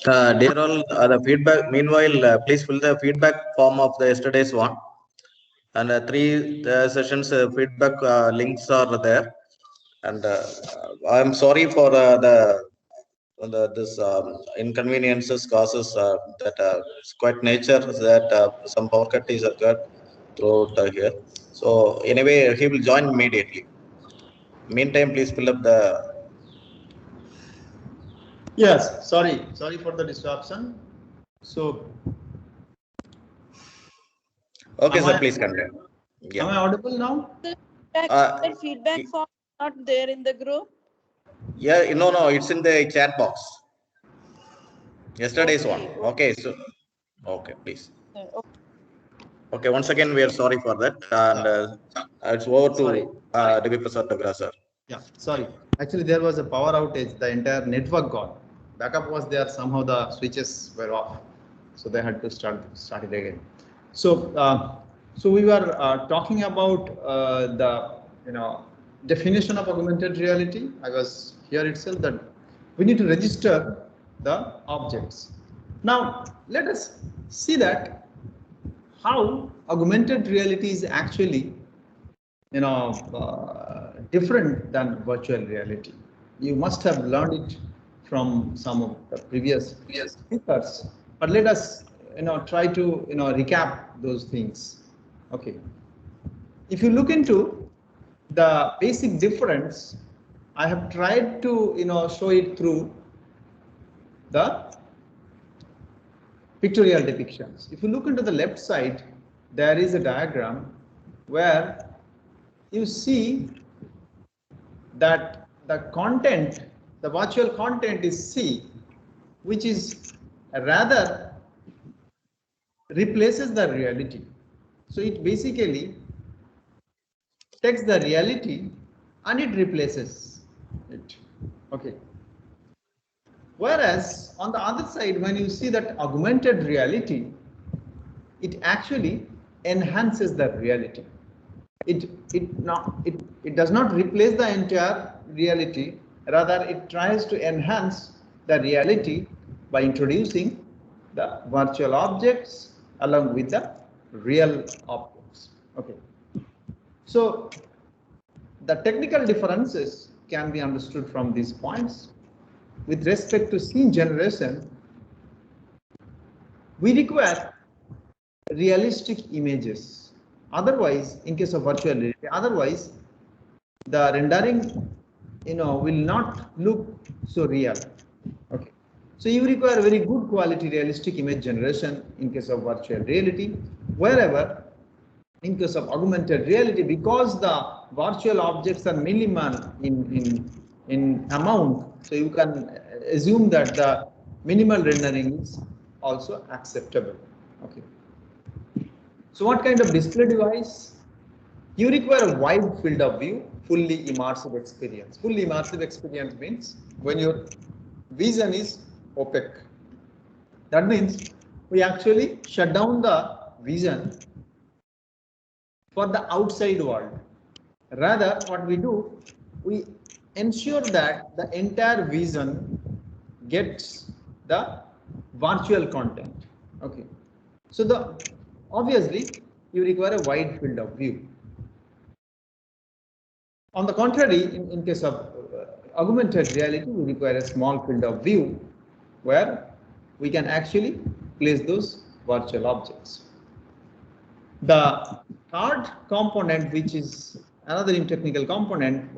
Dear all, the feedback. Meanwhile, please fill the feedback form of the yesterday's one, and three sessions feedback links are there. And I'm sorry for this inconveniences causes that it's quite nature that some power cut is occurred throughout here. So anyway, he will join immediately. Meantime, please fill up the. Yes, sorry for the disruption. So, Okay, sir, please continue. Yeah. Am I audible now? The feedback form not there in the group. Yeah, no, it's in the chat box. Yesterday's one. Okay, so okay, please. Okay, once again, we are sorry for that, and it's over to Devi Prasad Dogra, sir. Yeah, sorry. Actually, there was a power outage. The entire network gone. Backup was there. Somehow the switches were off, so they had to start it again. So, so we were talking about the definition of augmented reality. I was here itself that we need to register the objects. Now, let us see that how augmented reality is actually different than virtual reality. You must have learned it from some of the previous speakers, but let us try to recap those things. Okay, if you look into the basic difference, I have tried to show it through the pictorial depictions. If you look into the left side, there is a diagram where you see that the content, the virtual content is C, which is rather replaces the reality. So it basically takes the reality and it replaces it. Okay. Whereas on the other side, when you see that augmented reality, it actually enhances the reality. It does not replace the entire reality, rather it tries to enhance the reality by introducing the virtual objects along with the real objects. Okay. So the technical differences can be understood from these points. With respect to scene generation, we require realistic images. Otherwise, in case of virtual reality, otherwise the rendering will not look so real. Okay, so you require very good quality realistic image generation in case of virtual reality. Wherever in case of augmented reality, because the virtual objects are minimal in amount, so you can assume that the minimal rendering is also acceptable. Okay. So what kind of display device? You require a wide field of view, fully immersive experience. Fully immersive experience means when your vision is opaque. That means we actually shut down the vision for the outside world. Rather, what we do, we ensure that the entire vision gets the virtual content. Okay. So obviously you require a wide field of view. On the contrary, in case of augmented reality, we require a small field of view where we can actually place those virtual objects. The third component, which is another technical component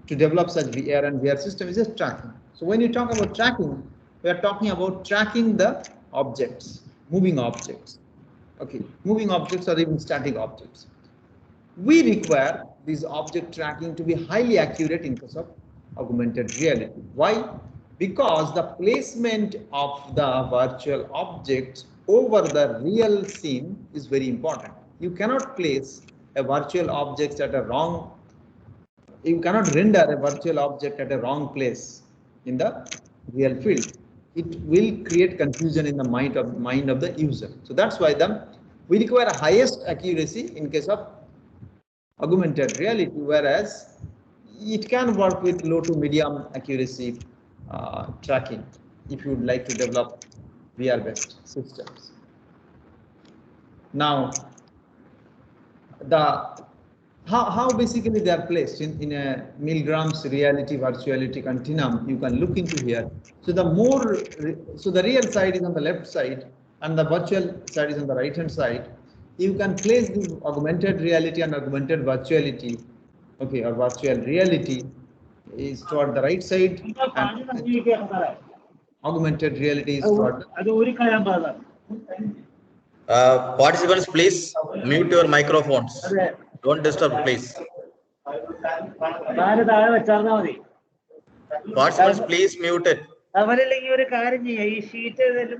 to develop such VR and VR system, is just tracking. So when you talk about tracking, we are talking about tracking the objects, moving objects. Okay, moving objects or even static objects. We require this object tracking to be highly accurate in case of augmented reality. Why? Because the placement of the virtual objects over the real scene is very important. You cannot place a virtual object at a wrong, you cannot render a virtual object at a wrong place in the real field. It will create confusion in the mind of the user. So that's why we require a highest accuracy in case of augmented reality, whereas it can work with low to medium accuracy tracking. if you would like to develop VR-based systems. Now, how basically they are placed in a Milgram's reality virtuality continuum, you can look into here. So the real side is on the left side and the virtual side is on the right hand side. You can place the augmented reality and augmented virtuality, okay, or virtual reality is toward the right side and augmented reality is toward the Participants, please mute your microphones. Don't disturb, please. Participants, please mute it. അവരല്ലെങ്കിൽ ഒരു കാര്യം ചെയ്യാം, ഈ sheet ഏതെങ്കിലും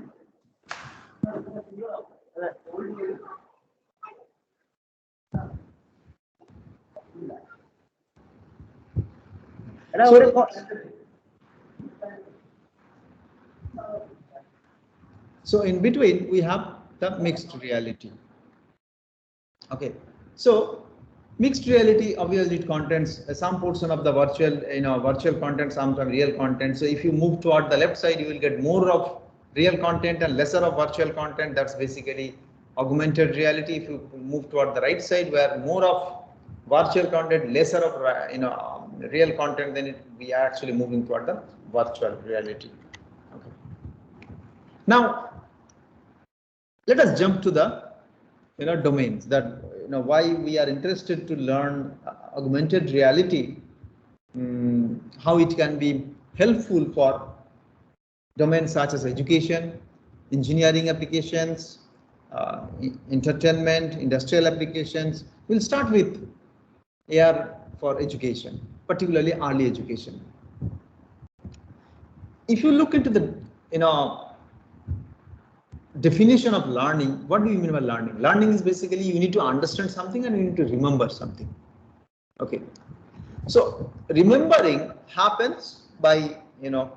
So in between we have the mixed reality. Okay, so mixed reality obviously it contains some portion of the virtual content, some real content. So if you move toward the left side, you will get more of real content and lesser of virtual content. That's basically augmented reality. If you move toward the right side, where more of virtual content, lesser of real content, then we are actually moving toward the virtual reality. Okay. Now let us jump to the domains that why we are interested to learn augmented reality, how it can be helpful for domains such as education, engineering applications, entertainment, industrial applications. We'll start with AR for education, particularly early education. If you look into the definition of learning, what do you mean by learning? Learning is basically you need to understand something and you need to remember something. Okay, so remembering happens by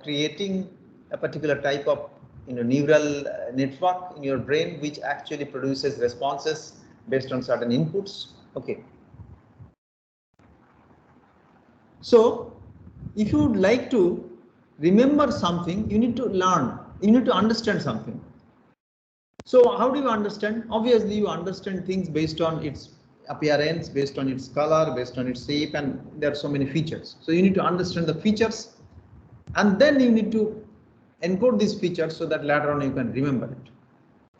creating a particular type of neural network in your brain which actually produces responses based on certain inputs. Okay, so if you would like to remember something, you need to learn, you need to understand something. So how do you understand? Obviously you understand things based on its appearance, based on its color, based on its shape, and there are so many features. So you need to understand the features and then you need to encode these features so that later on you can remember it.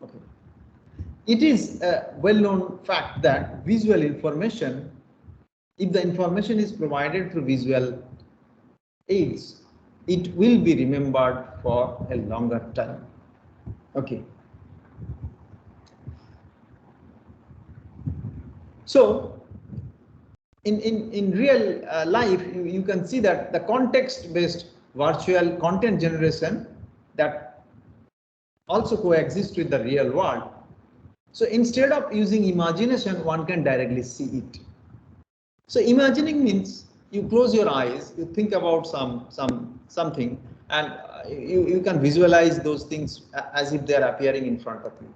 Okay. It is a well-known fact that visual information, if the information is provided through visual aids, it will be remembered for a longer time. Okay. So in real life, you can see that the context-based virtual content generation that also coexists with the real world. So instead of using imagination, one can directly see it. So imagining means you close your eyes, you think about something, and you can visualize those things as if they are appearing in front of you.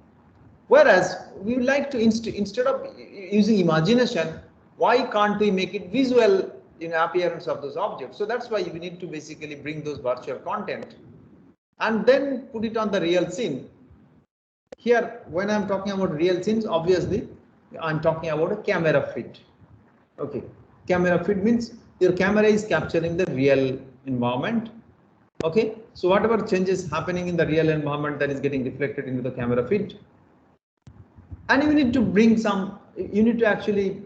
Whereas we would like to instead of using imagination, why can't we make it visual in appearance of those objects? So that's why you need to basically bring those virtual content and then put it on the real scene. Here, when I'm talking about real scenes, obviously I'm talking about a camera feed. Okay, camera feed means your camera is capturing the real environment. Okay, so whatever changes happening in the real environment, that is getting reflected into the camera feed. And you need to bring you need to actually,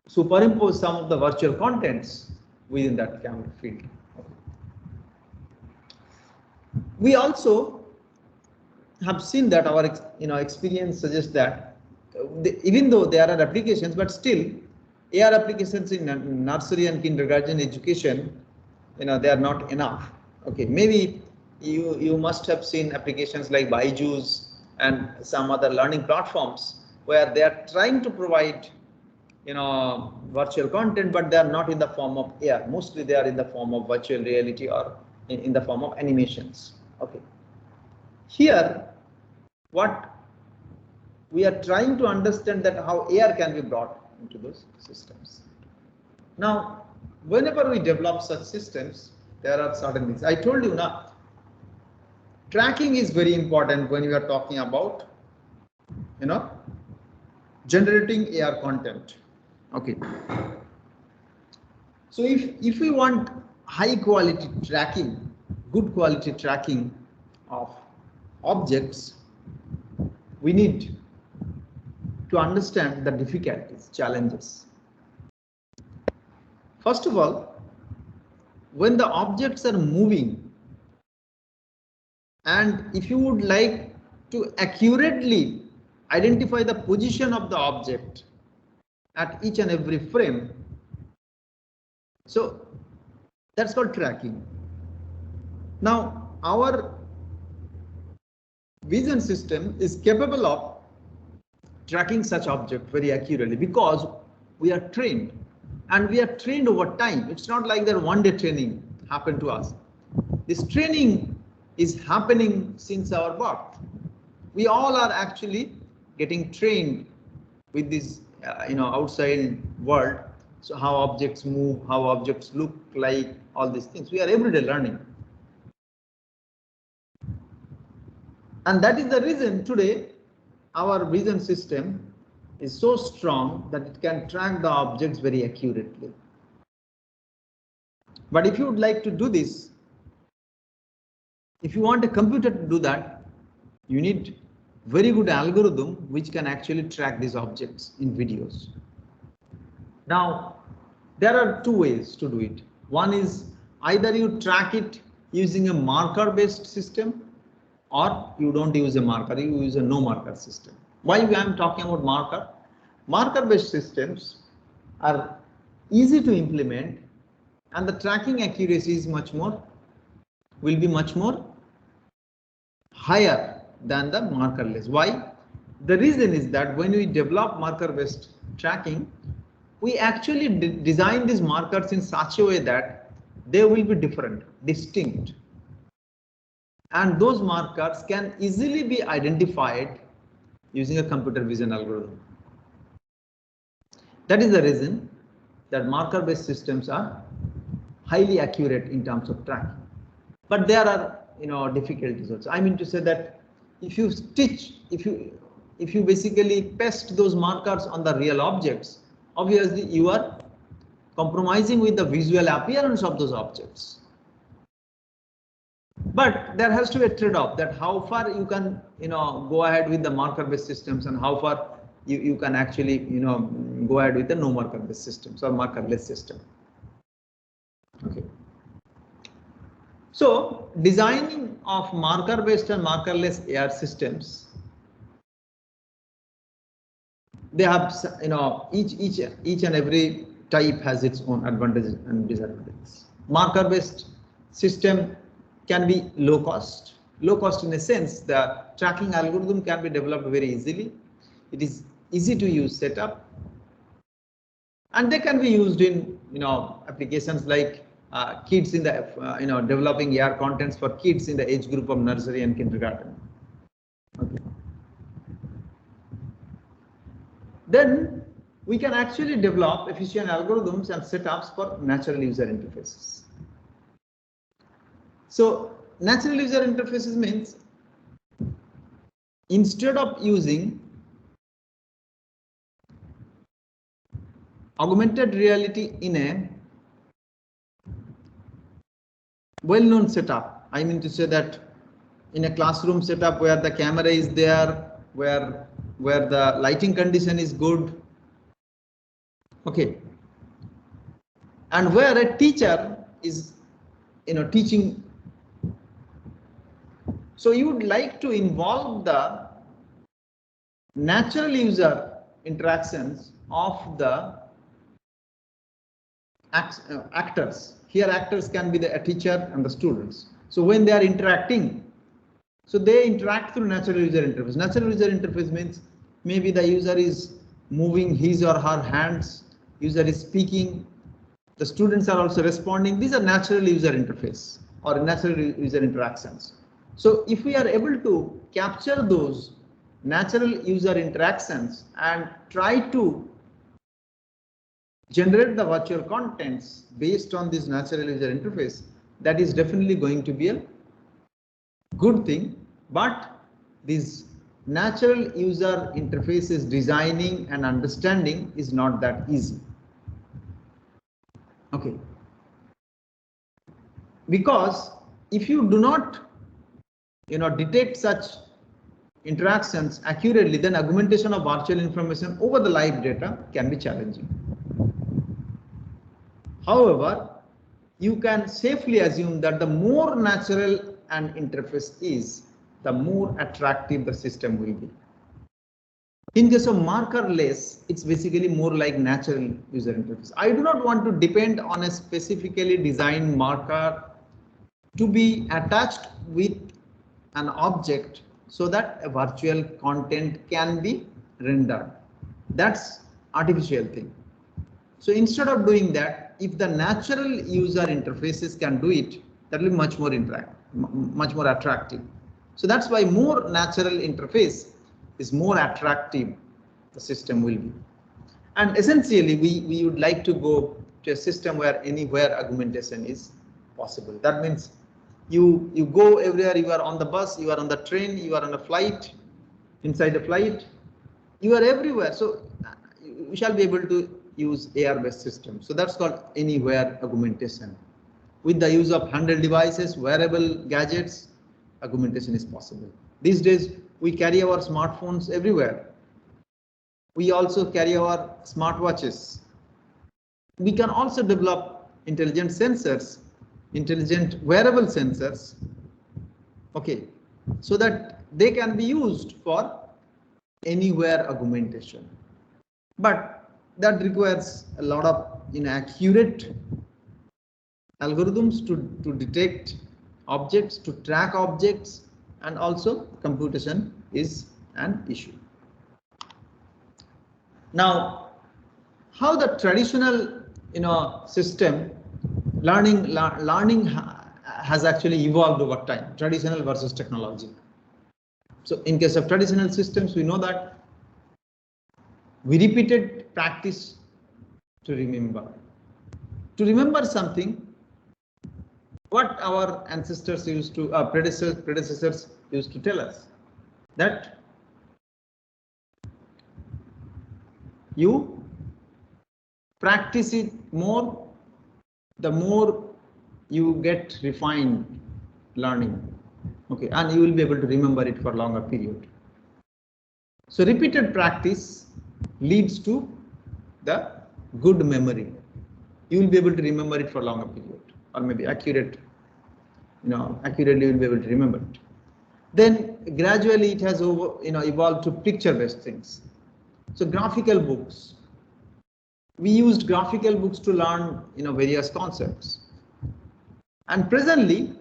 superimpose some of the virtual contents within that camera feed. We also have seen that our experience suggests that even though there are applications, but still AR applications in nursery and kindergarten education, they are not enough. Okay, maybe you must have seen applications like Byju's and some other learning platforms where they are trying to provide virtual content, but they are not in the form of AR. Mostly they are in the form of virtual reality or in the form of animations. Okay, here what we are trying to understand that how AR can be brought into those systems. Now whenever we develop such systems, There are certain things. I told you now, tracking is very important when you are talking about, generating AR content. Okay. So if we want high quality tracking, good quality tracking of objects, we need to understand the difficulties, challenges. First of all, when the objects are moving, and if you would like to accurately identify the position of the object at each and every frame, so that's called tracking. Now, our vision system is capable of tracking such object very accurately because we are trained, and we are trained over time. It's not like that one day training happened to us. This training is happening since our birth. We all are actually getting trained with this outside world. So how objects move, how objects look like, all these things. We are everyday learning. And that is the reason today our vision system is so strong that it can track the objects very accurately. But if you would like to do this, if you want a computer to do that, you need very good algorithm which can actually track these objects in videos. Now, there are two ways to do it. One is either you track it using a marker based system, or you don't use a marker, you use a no marker system. Why I am talking about marker? Marker based systems are easy to implement, and the tracking accuracy is will be much more higher than the markerless. Why? The reason is that when we develop marker based tracking, we actually design these markers in such a way that they will be different, distinct. And those markers can easily be identified using a computer vision algorithm. That is the reason that marker based systems are highly accurate in terms of tracking. But there are difficulties also. I mean to say that if you basically paste those markers on the real objects, obviously you are compromising with the visual appearance of those objects. But there has to be a trade-off, that how far you can go ahead with the marker based systems and how far you can actually go ahead with the no marker based systems or markerless system. Okay. So designing of marker based and markerless AR systems, they have each and every type has its own advantages and disadvantages. Marker based system can be low cost in a sense. The tracking algorithm can be developed very easily. It is easy to use setup, and they can be used in applications like kids in the developing AR contents for kids in the age group of nursery and kindergarten. Okay. Then we can actually develop efficient algorithms and setups for natural user interfaces. So natural user interfaces means instead of using augmented reality in a well-known setup, I mean to say that in a classroom setup where the camera is there, where the lighting condition is good, okay, and where a teacher is teaching. So you would like to involve the natural user interactions of the actors. Here actors can be a teacher and the students. So when they are interacting, so they interact through natural user interface. Natural user interface means maybe the user is moving his or her hands, user is speaking, the students are also responding. These are natural user interface or natural user interactions. So if we are able to capture those natural user interactions and try to generate the virtual contents based on this natural user interface, that is definitely going to be a good thing, but this natural user interfaces designing and understanding is not that easy. Okay, because if you do not detect such interactions accurately, then augmentation of virtual information over the live data can be challenging. However, you can safely assume that the more natural an interface is, the more attractive the system will be. In case of markerless, it's basically more like natural user interface. I do not want to depend on a specifically designed marker to be attached with an object so that a virtual content can be rendered. That's artificial thing. So instead of doing that, if the natural user interfaces can do it, that will be much more attractive. So that's why more natural interface is more attractive the system will be. And essentially, we would like to go to a system where anywhere augmentation is possible. That means you go everywhere. You are on the bus, you are on the train, you are on a flight, inside a flight, you are everywhere. So we shall be able to use AR-based systems. So that's called anywhere augmentation. With the use of handheld devices, wearable gadgets, augmentation is possible. These days, we carry our smartphones everywhere. We also carry our smartwatches. We can also develop intelligent sensors, intelligent wearable sensors, okay, so that they can be used for anywhere augmentation. But that requires a lot of accurate algorithms to detect objects, to track objects, and also computation is an issue. Now, how the traditional system learning has actually evolved over time, traditional versus technology. So in case of traditional systems, we know that we repeated practice to remember. To remember something, what our ancestors used to, predecessors used to tell us, that you practice it more, the more you get refined learning, okay, and you will be able to remember it for a longer period. So repeated practice leads to the good memory. You will be able to remember it for a longer period, or maybe accurately you will be able to remember it. Then gradually it has evolved to picture-based things. So graphical books. We used graphical books to learn various concepts. And presently,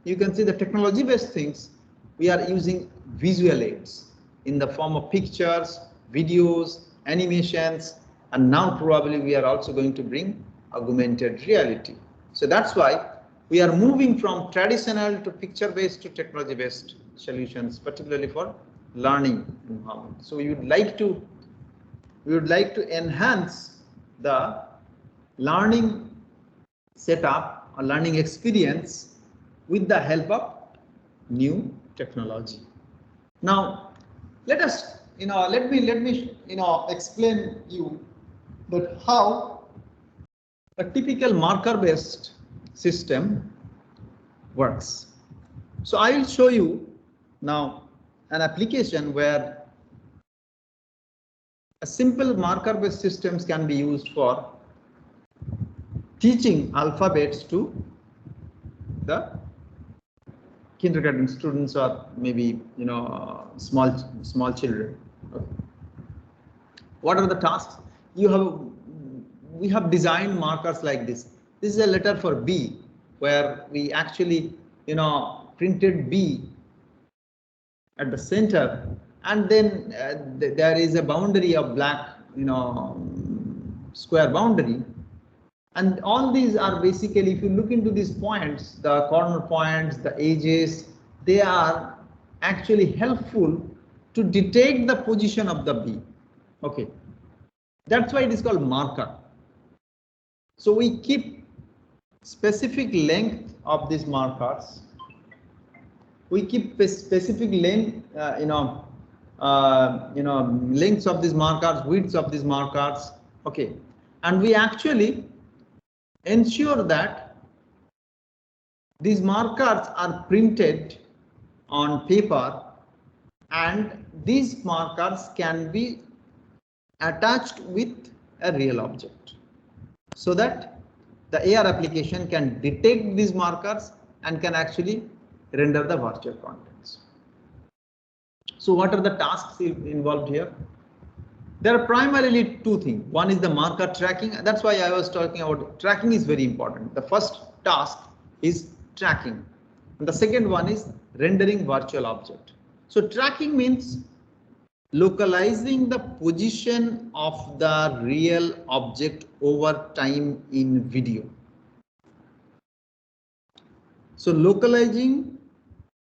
you can see the technology-based things. We are using visual aids in the form of pictures, videos, animations, and now probably we are also going to bring augmented reality. So that's why we are moving from traditional to picture-based to technology-based solutions, particularly for learning environment. So we would like to enhance the learning setup or learning experience with the help of new technology. Now, let me explain you that how a typical marker-based system works. So I will show you now an application where a simple marker-based systems can be used for teaching alphabets to the kindergarten students, or maybe small children. Okay. What are the tasks? We have designed markers like this. This is a letter for B, where we actually printed B at the center, and then there is a boundary of black square boundary. And all these are basically, if you look into these points, the corner points, the edges, they are actually helpful to detect the position of the B. Okay, that's why it is called marker. So we keep specific length of these markers. We keep specific length, lengths of these markers, widths of these markers. Okay, and we actually ensure that these markers are printed on paper, and these markers can be attached with a real object, so that the AR application can detect these markers and can actually render the virtual contents. So what are the tasks involved here? There are primarily two things. One is the marker tracking. That's why I was talking about tracking is very important. The first task is tracking, and the second one is rendering virtual object. So tracking means localizing the position of the real object over time in video. So localizing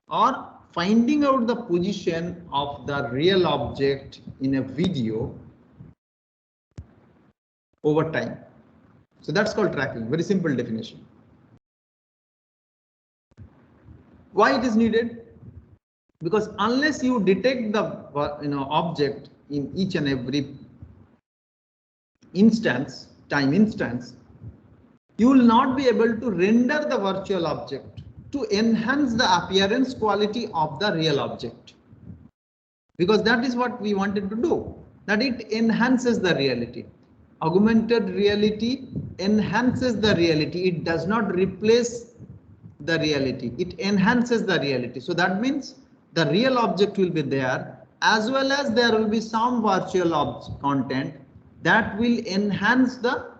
or finding out the position of the real object in a video over time. So that's called tracking. Very simple definition. Why it is needed? Because unless you detect the object in each and every instance, time instance, you will not be able to render the virtual object to enhance the appearance quality of the real object. Because that is what we wanted to do, that it enhances the reality. Augmented reality enhances the reality. It does not replace the reality. It enhances the reality. So that means the real object will be there, as well as there will be some virtual content that will enhance the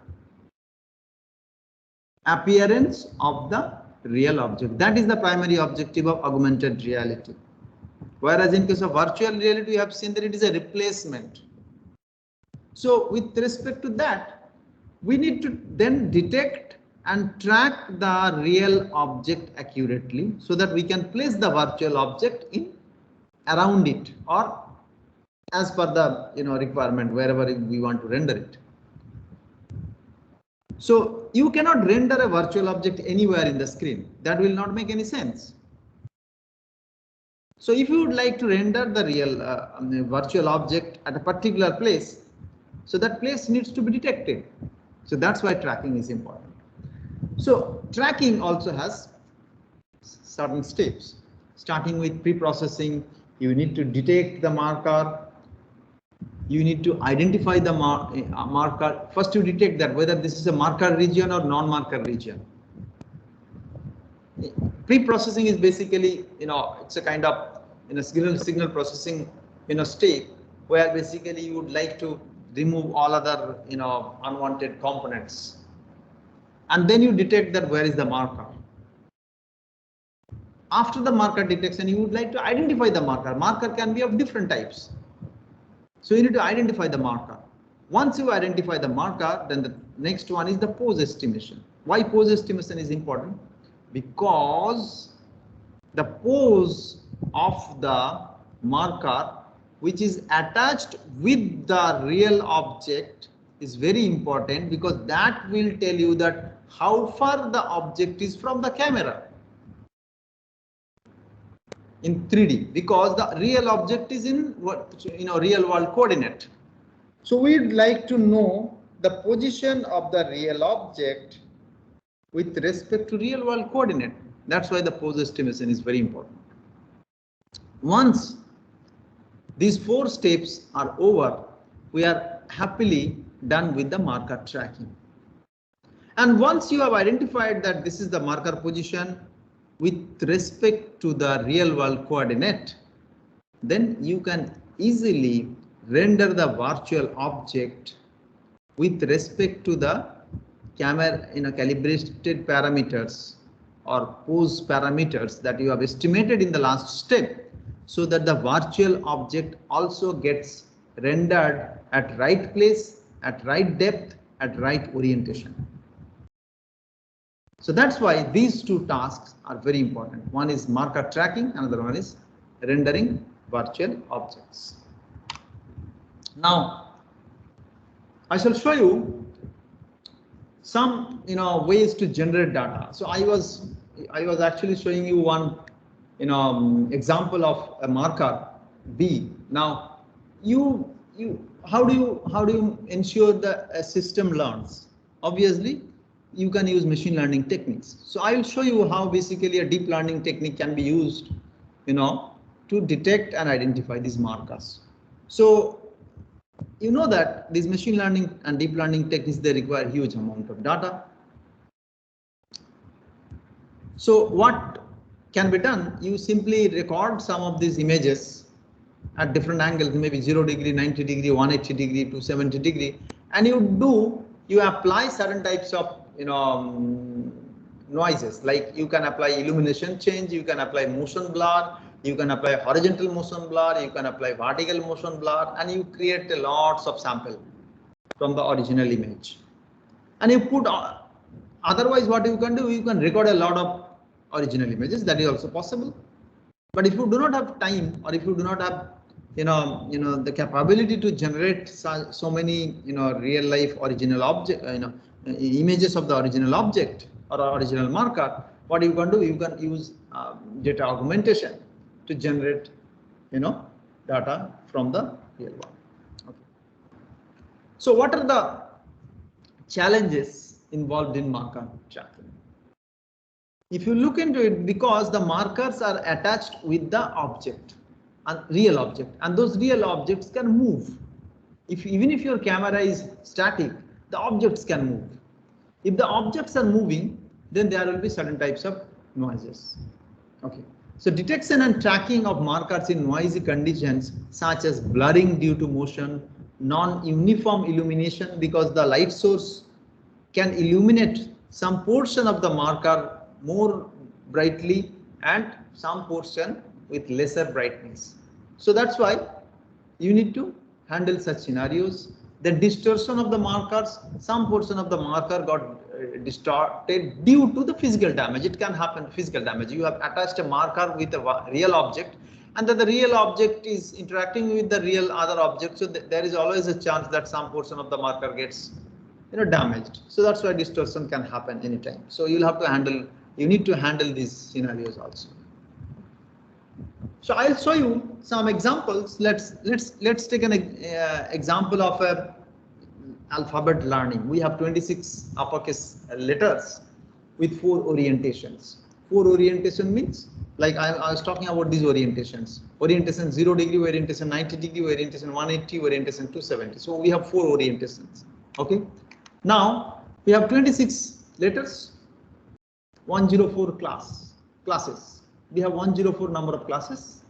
appearance of the real object. That is the primary objective of augmented reality. Whereas in case of virtual reality, we have seen that it is a replacement. So with respect to that, we need to then detect and track the real object accurately, so that we can place the virtual object in around it, or as per the requirement wherever we want to render it. So you cannot render a virtual object anywhere in the screen. That will not make any sense. So if you would like to render the real virtual object at a particular place, so that place needs to be detected. So that's why tracking is important. So tracking also has certain steps. Starting with pre-processing, you need to detect the marker. You need to identify the marker. First you detect that whether this is a marker region or non-marker region. Pre-processing is basically, it's a kind of signal processing step where basically you would like to remove all other unwanted components, and then you detect that where is the marker. After the marker detection, you would like to identify the marker. Marker can be of different types. So you need to identify the marker. Once you identify the marker, then the next one is the pose estimation. Why pose estimation is important? Because the pose of the marker, which is attached with the real object, is very important, because that will tell you that how far the object is from the camera in 3D, because the real object is in real world coordinate. So we'd like to know the position of the real object with respect to real world coordinate. That's why the pose estimation is very important. Once these 4 steps are over, we are happily done with the marker tracking. And once you have identified that this is the marker position with respect to the real world coordinate, then you can easily render the virtual object with respect to the camera calibrated parameters or pose parameters that you have estimated in the last step, so that the virtual object also gets rendered at right place, at right depth, at right orientation. So that's why these 2 tasks are very important. One is marker tracking, another one is rendering virtual objects. Now, I shall show you some ways to generate data. So I was actually showing you one example of a marker B. Now how do you ensure that a system learns? Obviously you can use machine learning techniques. So I will show you how basically a deep learning technique can be used to detect and identify these markers. So you know that these machine learning and deep learning techniques, they require huge amount of data. So what can be done? You simply record some of these images at different angles, maybe 0 degree, 90 degree, 180 degree, 270 degree, and you apply certain types of noises. Like you can apply illumination change, you can apply motion blur, you can apply horizontal motion blur, you can apply vertical motion blur, and you create lots of sample from the original image. And you put, otherwise what you can do, you can record a lot of original images. That is also possible. But if you do not have time, or if you do not have the capability to generate so many real life original object, images of the original object or original marker, what you can do, you can use data augmentation to generate data from the real world. Okay. So what are the challenges involved in marker tracking? If you look into it, because the markers are attached with the object, and real object, and those real objects can move. Even if your camera is static, the objects can move. If the objects are moving, then there will be certain types of noises. Okay. So detection and tracking of markers in noisy conditions such as blurring due to motion, non-uniform illumination, because the light source can illuminate some portion of the marker more brightly and some portion with lesser brightness. So that's why you need to handle such scenarios. The distortion of the markers, some portion of the marker got distorted due to the physical damage. It can happen, physical damage. You have attached a marker with a real object, and that the real object is interacting with the real other object. So there is always a chance that some portion of the marker gets damaged. So that's why distortion can happen anytime. So you'll have to handle, you need to handle these scenarios also. So I'll show you some examples. Let's take an example of a alphabet learning. We have 26 uppercase letters with 4 orientations. 4 orientation means, like I was talking about these orientations. Orientation 0 degree, orientation 90 degree, orientation 180, orientation 270. So we have 4 orientations. Okay. Now we have 26 letters, 104 classes. We have 104 number of classes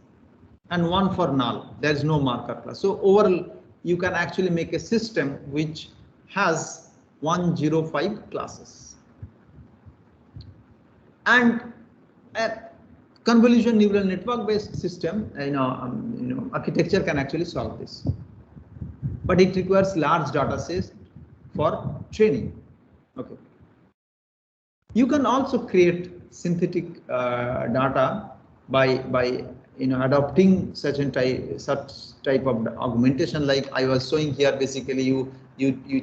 and 1 for null. There is no marker class. So overall, you can actually make a system which has 105 classes. And a convolution neural network based system, architecture can actually solve this. But it requires large data sets for training. Okay. You can also create synthetic data by adopting such type of augmentation, like I was showing here. Basically you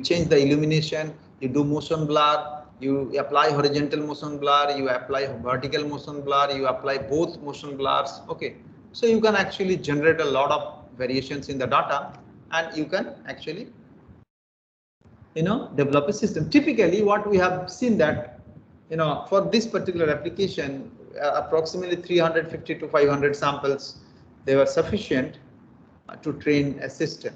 change the illumination, you do motion blur, you apply horizontal motion blur, you apply vertical motion blur, you apply both motion blurs. Okay, so you can actually generate a lot of variations in the data, and you can actually develop a system. Typically what we have seen that for this particular application, approximately 350 to 500 samples, they were sufficient to train a system.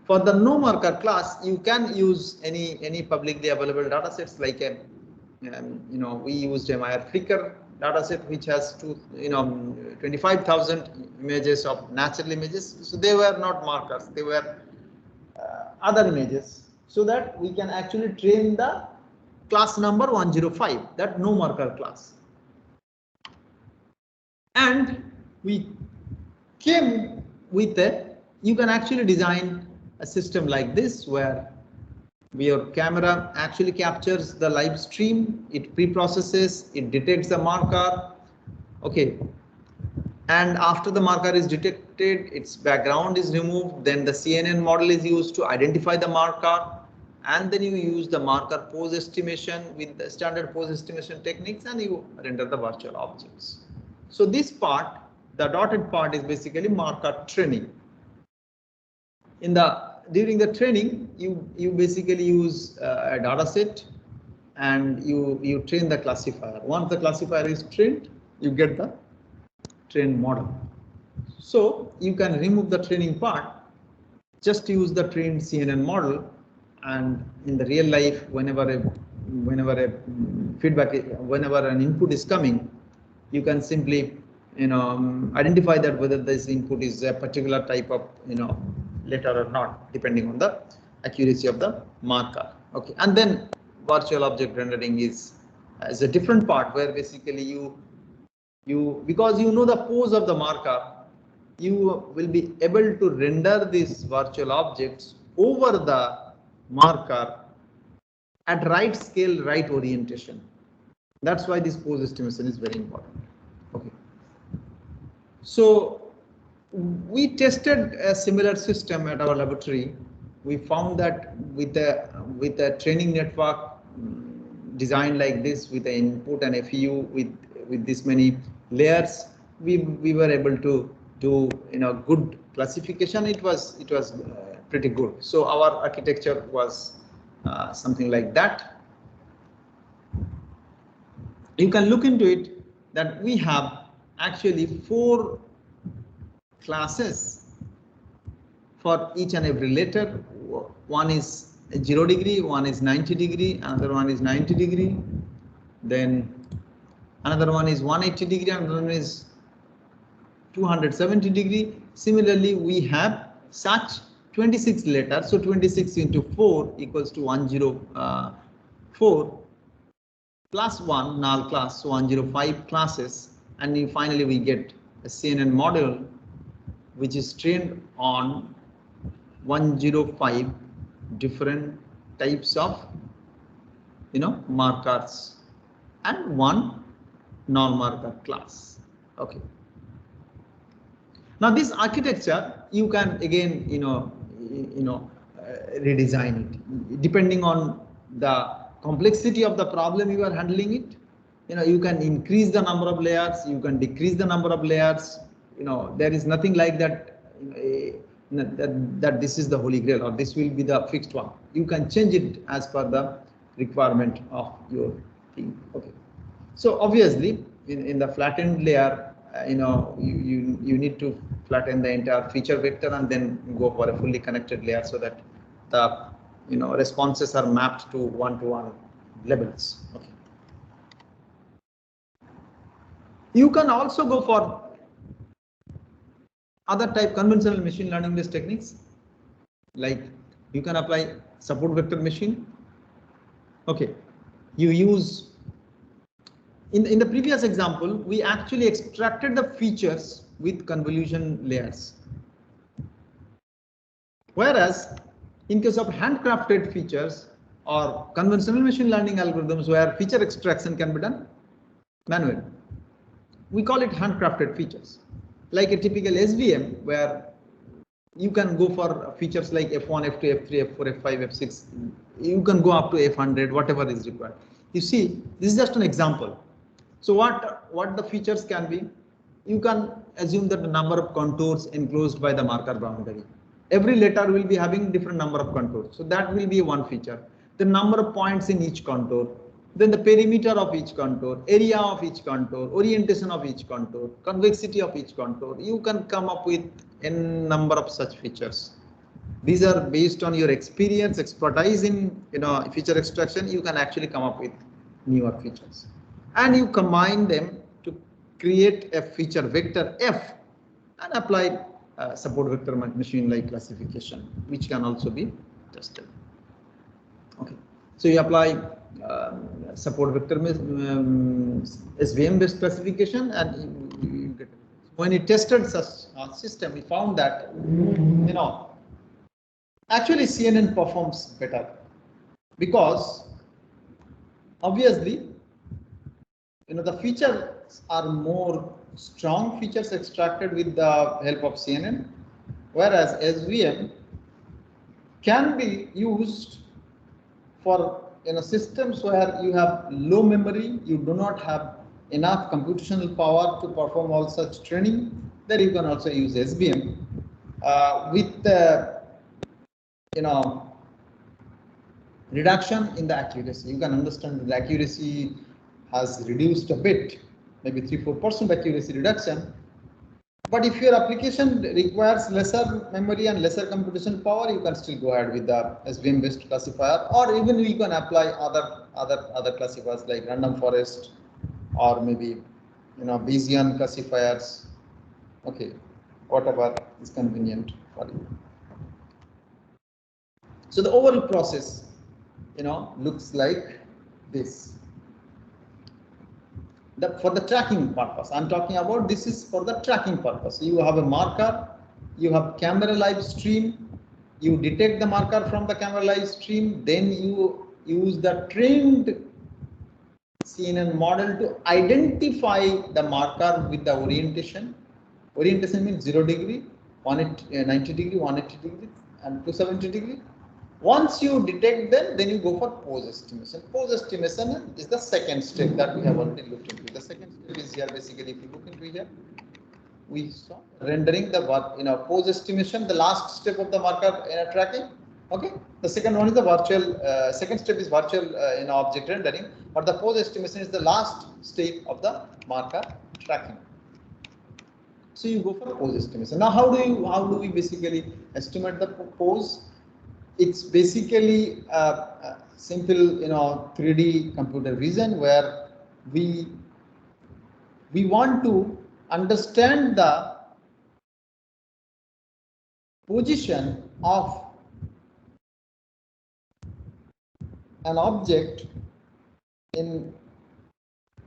For the no marker class, you can use any publicly available data sets, like we used MIR Flickr data set, which has 25,000 images of natural images. So they were not markers, they were other images, so that we can actually train the class number 105, that no marker class. And we came with you can actually design a system like this, where your camera actually captures the live stream, it pre-processes, it detects the marker. Okay, and after the marker is detected, its background is removed, then the CNN model is used to identify the marker, and then you use the marker pose estimation with the standard pose estimation techniques, and you render the virtual objects. So this part, the dotted part, is basically marker training. During the training, you basically use a data set, and you train the classifier. Once the classifier is trained, you get the trained model. So you can remove the training part, just use the trained CNN model, and in the real life, whenever an input is coming, you can simply identify that whether this input is a particular type of letter or not, depending on the accuracy of the marker. Okay, and then virtual object rendering is a different part, where basically because you know the pose of the marker, you will be able to render these virtual objects over the marker at right scale, right orientation. That's why this pose estimation is very important. Okay. So we tested a similar system at our laboratory. We found that with a training network designed like this, with the input and FEU with this many layers, we were able to do good classification. It was pretty good. So our architecture was something like that. You can look into it that we have actually 4 classes for each and every letter. One is 0 degree, one is 90 degree, another one is 90 degree, then another one is 180 degree, another one is 270 degree. Similarly, we have such 26 letters, so 26 into 4 equals to 104 plus 1 null class, so 105 classes, and finally we get a CNN module which is trained on 105 different types of markers and 1 non-marker class. Okay. Now this architecture, you can again redesign it depending on the complexity of the problem you are handling it. You can increase the number of layers, you can decrease the number of layers. There is nothing like that, that this is the holy grail or this will be the fixed one. You can change it as per the requirement of your thing. Okay. So obviously in the flattened layer, you need to flatten the entire feature vector and then go for a fully connected layer, so that the responses are mapped to one-to-one levels. Okay. You can also go for other type conventional machine learning based techniques, like you can apply support vector machine. Okay, you use in the previous example, we actually extracted the features with convolution layers, whereas in case of handcrafted features or conventional machine learning algorithms where feature extraction can be done manually, we call it handcrafted features. Like a typical SVM, where you can go for features like F1, F2, F3, F4, F5, F6. You can go up to F100, whatever is required. You see, this is just an example. So what the features can be? You can assume that the number of contours enclosed by the marker boundary. Every letter will be having different number of contours. So that will be one feature. The number of points in each contour, then the perimeter of each contour, area of each contour, orientation of each contour, convexity of each contour. You can come up with a number of such features. These are based on your experience, expertise in feature extraction. You can actually come up with newer features, and you combine them to create a feature vector F and apply support vector machine like classification, which can also be tested. Okay, so you apply support vector SVM based classification, and you get. When we tested such a system, we found that actually CNN performs better, because obviously the features are more strong features extracted with the help of CNN, whereas SVM can be used for systems where you have low memory, you do not have enough computational power to perform all such training, then you can also use SVM with reduction in the accuracy. You can understand the accuracy has reduced a bit, maybe 3-4% accuracy reduction. But if your application requires lesser memory and lesser computational power, you can still go ahead with the SVM based classifier, or even you can apply other classifiers like random forest or maybe Bayesian classifiers. Okay, whatever is convenient for you. So the overall process looks like this. For the tracking purpose, I'm talking about, this is for the tracking purpose. You have a marker, you have camera live stream, you detect the marker from the camera live stream, then you use the trained CNN model to identify the marker with the orientation. Orientation means 0 degree, 90 degree, 180 degree, and 270 degree. Once you detect them, then you go for pose estimation. Pose estimation is the second step that we have already looked into. The second step is here. Basically, if you look into here, we saw rendering the pose estimation, the last step of the marker tracking. Okay, the second one is the virtual. Second step is virtual object rendering, but the pose estimation is the last step of the marker tracking. So you go for pose estimation. Now, how do we basically estimate the pose? It's basically a simple, 3D computer vision where we want to understand the position of an object in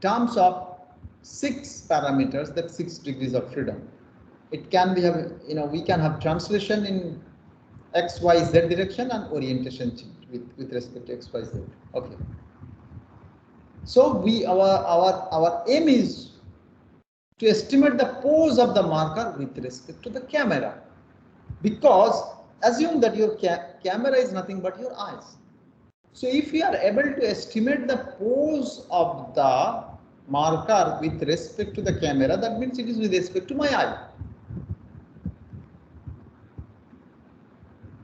terms of 6 parameters, that's 6 degrees of freedom. It can be we can have translation in X, Y, Z direction and orientation change with respect to X, Y, Z. Okay. So our aim is to estimate the pose of the marker with respect to the camera, because assume that your camera is nothing but your eyes. So if you are able to estimate the pose of the marker with respect to the camera, that means it is with respect to my eye.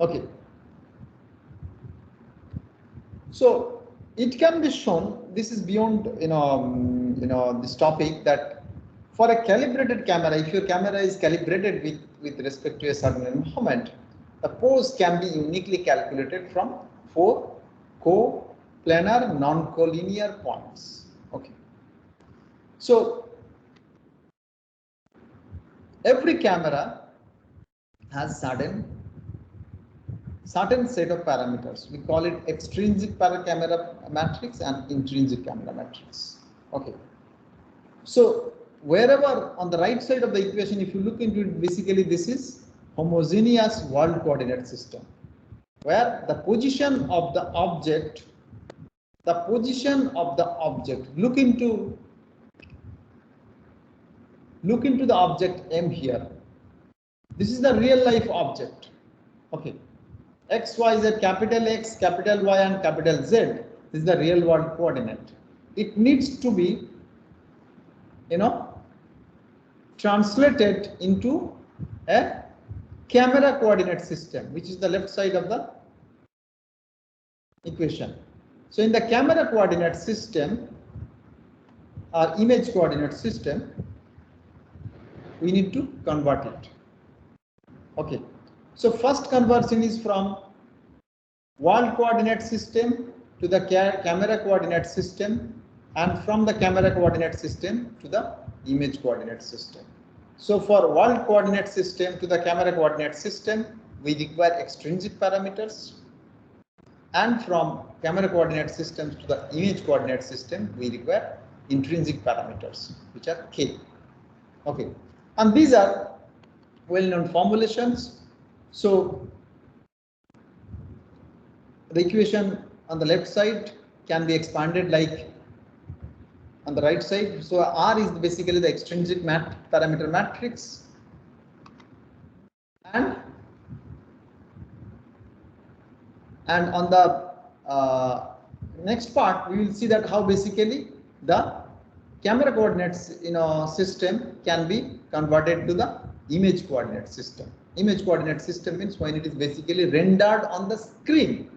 Okay. So it can be shown, this is beyond this topic, that for a calibrated camera, if your camera is calibrated with respect to a certain environment, the pose can be uniquely calculated from 4 co-planar non-collinear points. Okay. So every camera has certain set of parameters. We call it extrinsic camera matrix and intrinsic camera matrix. Okay. So wherever on the right side of the equation, if you look into it, basically this is homogeneous world coordinate system, where the position of the object, look into the object M here. This is the real life object. Okay. X, Y, Z, capital X, capital Y, and capital Z. This is the real world coordinate. It needs to be, translated into a camera coordinate system, which is the left side of the equation. So in the camera coordinate system or image coordinate system, we need to convert it. Okay. So first conversion is from world coordinate system to the camera coordinate system, and from the camera coordinate system to the image coordinate system. So for world coordinate system to the camera coordinate system, we require extrinsic parameters, and from camera coordinate systems to the image coordinate system, we require intrinsic parameters, which are K. Okay, and these are well-known formulations. So the equation on the left side can be expanded like on the right side. So R is basically the extrinsic parameter matrix, and on the next part, we will see that how basically the camera coordinates system can be converted to the image coordinate system. Image coordinate system means when it is basically rendered on the screen,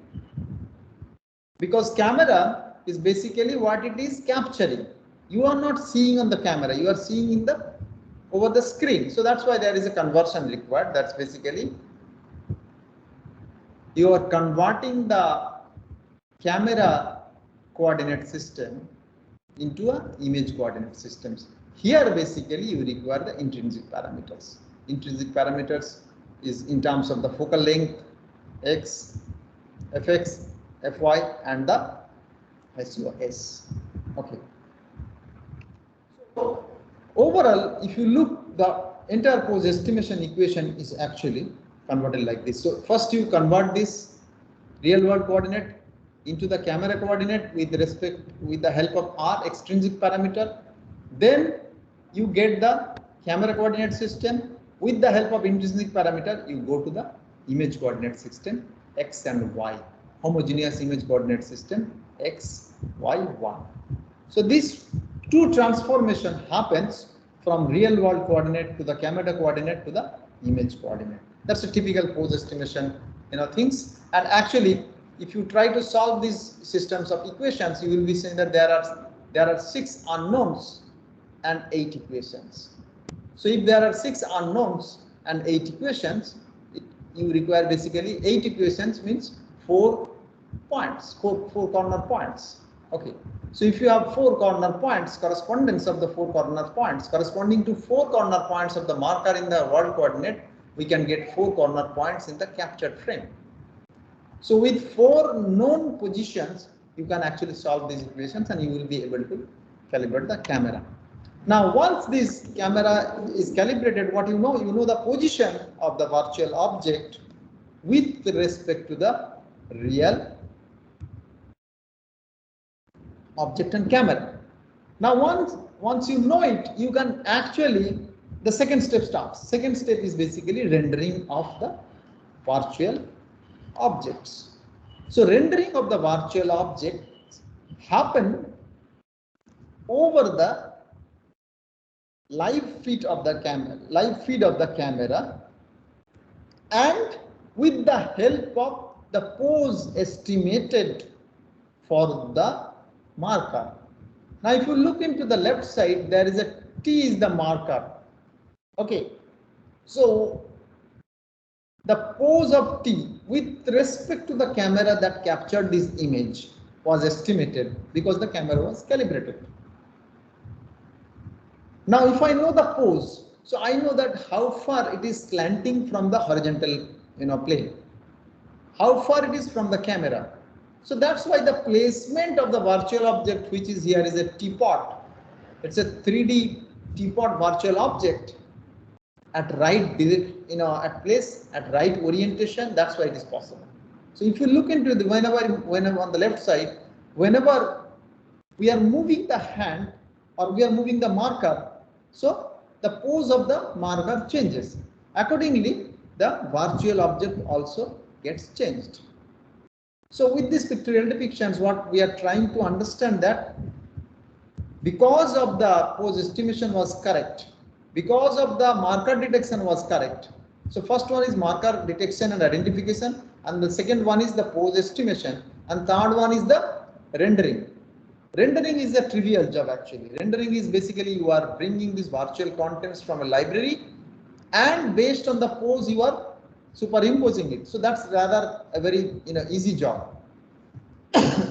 because camera is basically what it is capturing. You are not seeing on the camera, you are seeing in the over the screen. So that's why there is a conversion required. That's basically you are converting the camera coordinate system into a image coordinate systems. Here basically you require the intrinsic parameters. Intrinsic parameters is in terms of the focal length, x, fx, fy, and the SOS. Okay. So overall, if you look, the entire pose estimation equation is actually converted like this. So first you convert this real world coordinate into the camera coordinate with the help of R extrinsic parameter. Then you get the camera coordinate system. With the help of intrinsic parameter, you go to the image coordinate system x and y, homogeneous image coordinate system x, y, 1. So this two transformation happens from real world coordinate to the camera coordinate to the image coordinate. That's a typical pose estimation things. And actually, if you try to solve these systems of equations, you will be saying that there are 6 unknowns and 8 equations. So if there are 6 unknowns and 8 equations, you require basically 8 equations means 4 points, 4 corner points. Okay. So if you have 4 corner points, correspondence of the 4 corner points corresponding to 4 corner points of the marker in the world coordinate, we can get 4 corner points in the captured frame. So with 4 known positions, you can actually solve these equations and you will be able to calibrate the camera. Now, once this camera is calibrated, what you know the position of the virtual object with respect to the real object and camera. Now, once you know it, you can actually, the second step starts. Second step is basically rendering of the virtual objects. So rendering of the virtual objects happen over the live feed of the camera, and with the help of the pose estimated for the marker. Now if you look into the left side, there is a T is the marker. Okay, so the pose of T with respect to the camera that captured this image was estimated because the camera was calibrated. Now if I know the pose, so I know that how far it is slanting from the horizontal plane, how far it is from the camera. So that's why the placement of the virtual object, which is here, is a teapot. It's a 3D teapot virtual object at right at place, at right orientation. That's why it is possible. So if you look into the whenever on the left side, whenever we are moving the hand or we are moving the marker, so the pose of the marker changes. Accordingly, the virtual object also gets changed. So with these pictorial depictions, what we are trying to understand that because of the pose estimation was correct, because of the marker detection was correct. So first one is marker detection and identification, and the second one is the pose estimation, and third one is the rendering. Rendering is a trivial job actually. Rendering is basically you are bringing these virtual contents from a library, and based on the pose you are superimposing it. So that's rather a very easy job.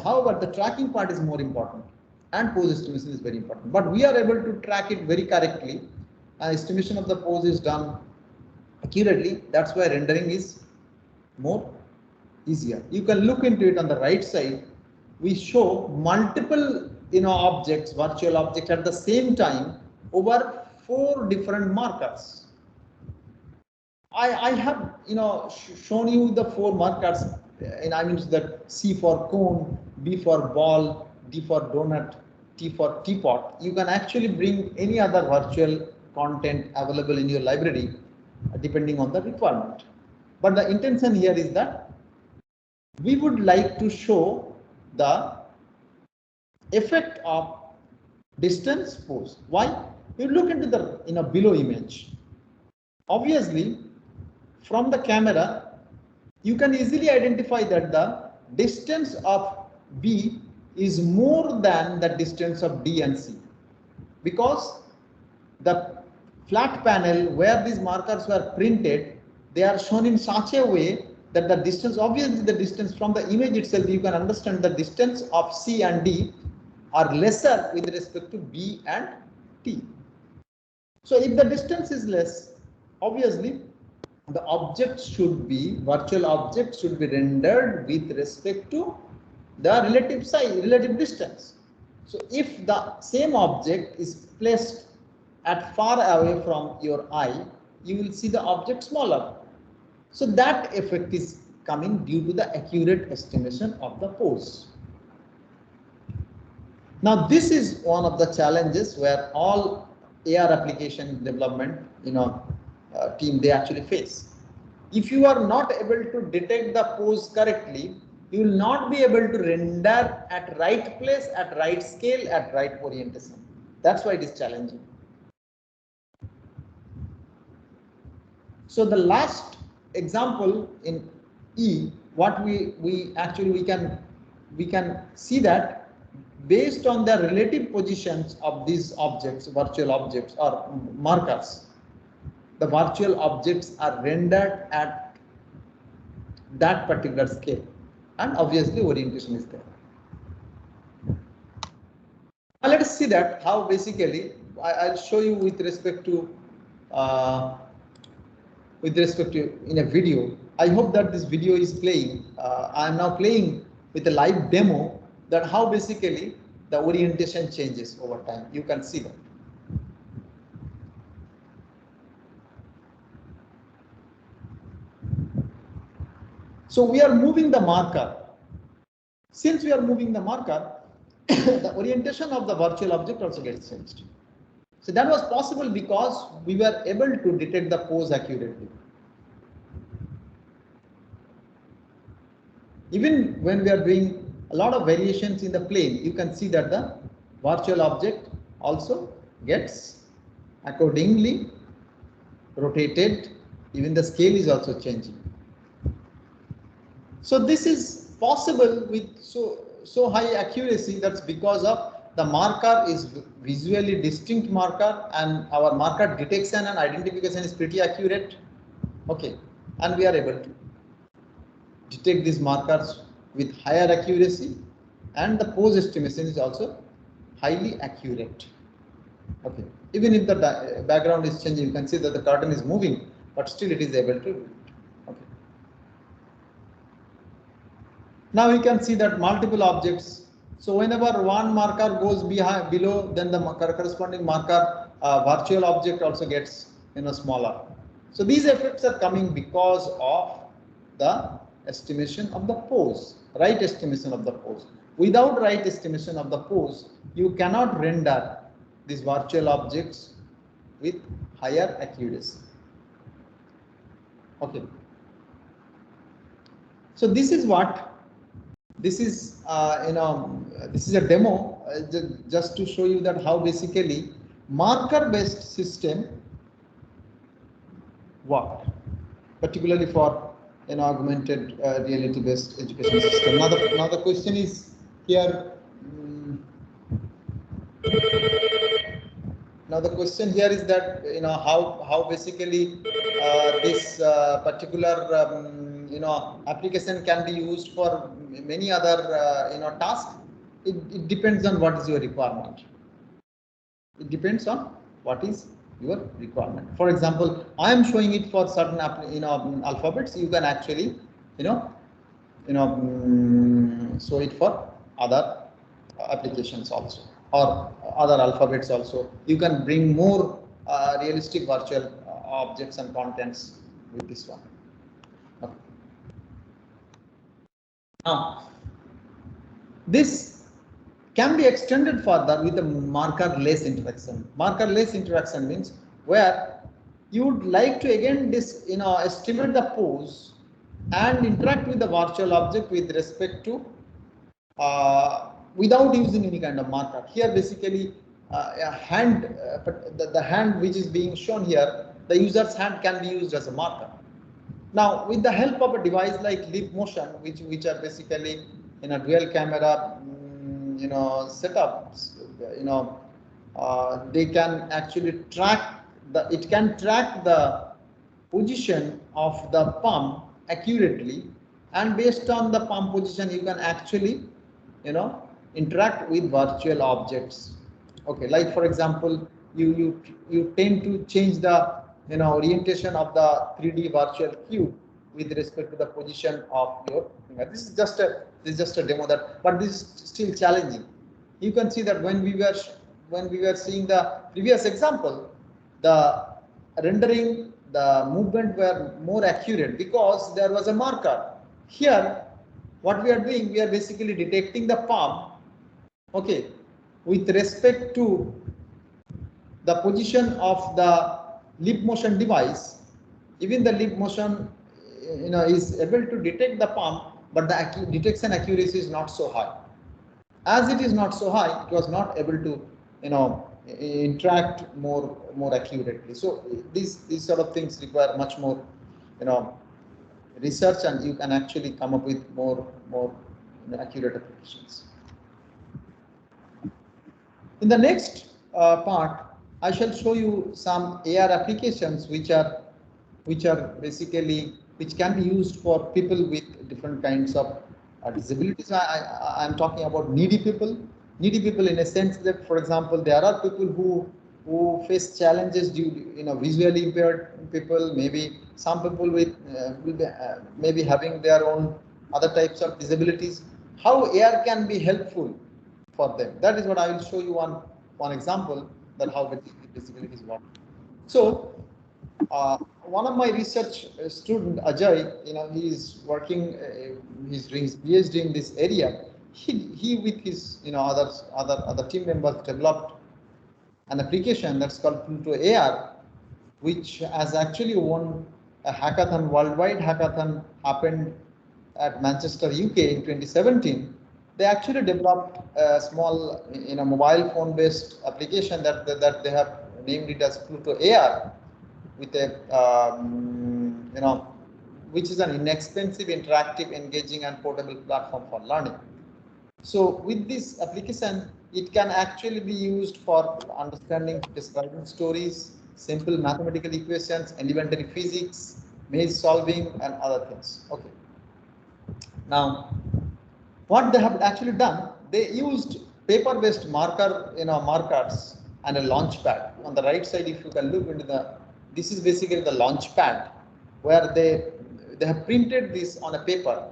However, the tracking part is more important, and pose estimation is very important. But we are able to track it very correctly. Estimation of the pose is done accurately. That's why rendering is more easier. You can look into it on the right side. We show multiple objects, virtual objects at the same time over 4 different markers. I have shown you the 4 markers, and I mean that C for cone, B for ball, D for donut, T for teapot. You can actually bring any other virtual content available in your library depending on the requirement. But the intention here is that we would like to show the effect of distance pose. Why? You look into the below image. Obviously, from the camera, you can easily identify that the distance of B is more than the distance of D and C, because the flat panel where these markers were printed, they are shown in such a way that the distance, obviously the distance from the image itself, you can understand the distance of C and D are lesser with respect to B and T. So if the distance is less, obviously the object should be, virtual object should be rendered with respect to the relative size, relative distance. So if the same object is placed at far away from your eye, you will see the object smaller. So that effect is coming due to the accurate estimation of the pose. Now this is one of the challenges where all AR application development team they actually face. If you are not able to detect the pose correctly, you will not be able to render at right place, at right scale, at right orientation. That's why it is challenging. So the last example in E, what we can see that based on the relative positions of these objects, virtual objects or markers, the virtual objects are rendered at that particular scale, and obviously orientation is there. Now let us see that how basically I'll show you with respect to in a video. I hope that this video is playing. I am now playing with a live demo that how basically the orientation changes over time. You can see that. So we are moving the marker. Since we are moving the marker, the orientation of the virtual object also gets changed. So that was possible because we were able to detect the pose accurately. Even when we are doing a lot of variations in the plane, you can see that the virtual object also gets accordingly rotated. Even the scale is also changing. So this is possible with so high accuracy. That's because of the marker is visually distinct marker, and our marker detection and identification is pretty accurate. Okay, and we are able to detect these markers with higher accuracy, and the pose estimation is also highly accurate. Okay, even if the background is changing, you can see that the curtain is moving, but still it is able to do it. Okay. Now you can see that multiple objects. So whenever one marker goes below, then the corresponding marker virtual object also gets smaller. So these effects are coming because of the estimation of the pose, right estimation of the pose. Without right estimation of the pose, you cannot render these virtual objects with higher accuracy. Okay. So this is what. This is this is a demo just to show you that how basically marker-based system work, particularly for augmented reality-based education system. Now the question is here. Now the question here is that how basically this particular application can be used for many other tasks. It depends on what is your requirement. It depends on what is your requirement. For example, I am showing it for certain alphabets. You can actually show it for other applications also, or other alphabets also. You can bring more realistic virtual objects and contents with this one. Okay. Now, this can be extended further with a marker-less interaction. Marker-less interaction means where you would like to again estimate the pose and interact with the virtual object with respect to without using any kind of marker. Here basically a hand, but the hand which is being shown here, the user's hand can be used as a marker. Now, with the help of a device like Leap Motion, which are basically in a dual camera, setups, they can actually track it can track the position of the palm accurately, and based on the palm position, you can actually, interact with virtual objects. Okay, like for example, you tend to change the orientation of the 3D virtual cube with respect to the position of your finger. This is just a demo but this is still challenging. You can see that when we were seeing the previous example, the rendering, the movement were more accurate because there was a marker. Here, what we are doing, we are basically detecting the palm, okay, with respect to the position of the Leap Motion device. Even the Leap Motion, is able to detect the palm, but the detection accuracy is not so high. As it is not so high, it was not able to, interact more accurately. So these sort of things require much more, research, and you can actually come up with more accurate applications. In the next part, I shall show you some AR applications which can be used for people with different kinds of disabilities. I am talking about needy people in a sense that, for example, there are people who face challenges due to, visually impaired people, maybe some people with maybe having their own other types of disabilities. How AR can be helpful for them? That is what I will show you one example, that how disabilities work. So one of my research student, Ajay, he is working, he's doing his PhD in this area. He with his other team members developed an application that's called Pluto AR, which has actually won a hackathon, worldwide hackathon happened at Manchester, UK in 2017. They actually developed a small, mobile phone-based application that they have named it as Pluto AR, with a, which is an inexpensive, interactive, engaging, and portable platform for learning. So with this application, it can actually be used for understanding, describing stories, simple mathematical equations, elementary physics, maze solving, and other things. Okay. Now, what they have actually done, they used paper-based markers and a launch pad. On the right side, if you can look into this is basically the launch pad, where they have printed this on a paper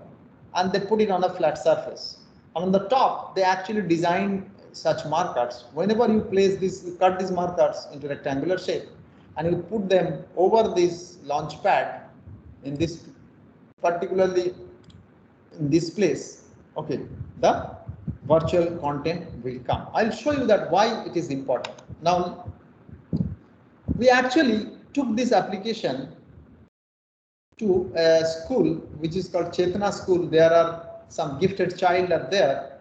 and they put it on a flat surface. And on the top, they actually designed such markers. Whenever you place this, you cut these markers into rectangular shape and you put them over this launch pad in this, particularly in this place, okay, the virtual content will come. I'll show you that why it is important. Now, we actually took this application to a school which is called Chetna School. There are some gifted child are there.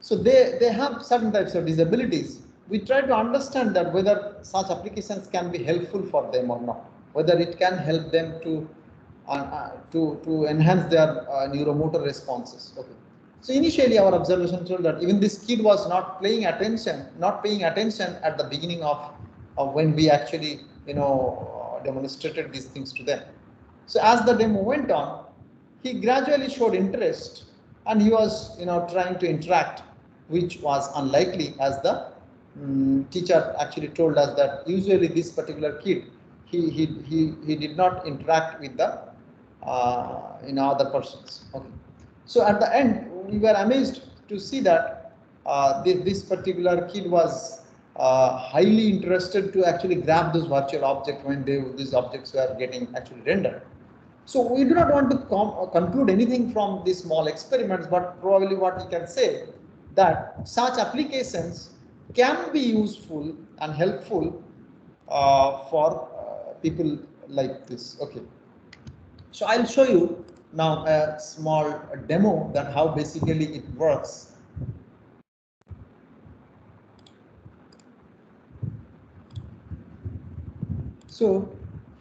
So they have certain types of disabilities. We try to understand that whether such applications can be helpful for them or not, whether it can help them to enhance their neuromotor responses. Okay. So initially our observation told that even this kid was not paying attention at the beginning of when we actually demonstrated these things to them. So as the demo went on, he gradually showed interest and he was trying to interact, which was unlikely, as the teacher actually told us that usually this particular kid he did not interact with the other persons. Okay. So at the end, we were amazed to see that this particular kid was highly interested to actually grab this virtual object when these objects were getting actually rendered. So we do not want to conclude anything from these small experiments, but probably what we can say that such applications can be useful and helpful for people like this. Okay. So I'll show you now a small demo that how basically it works So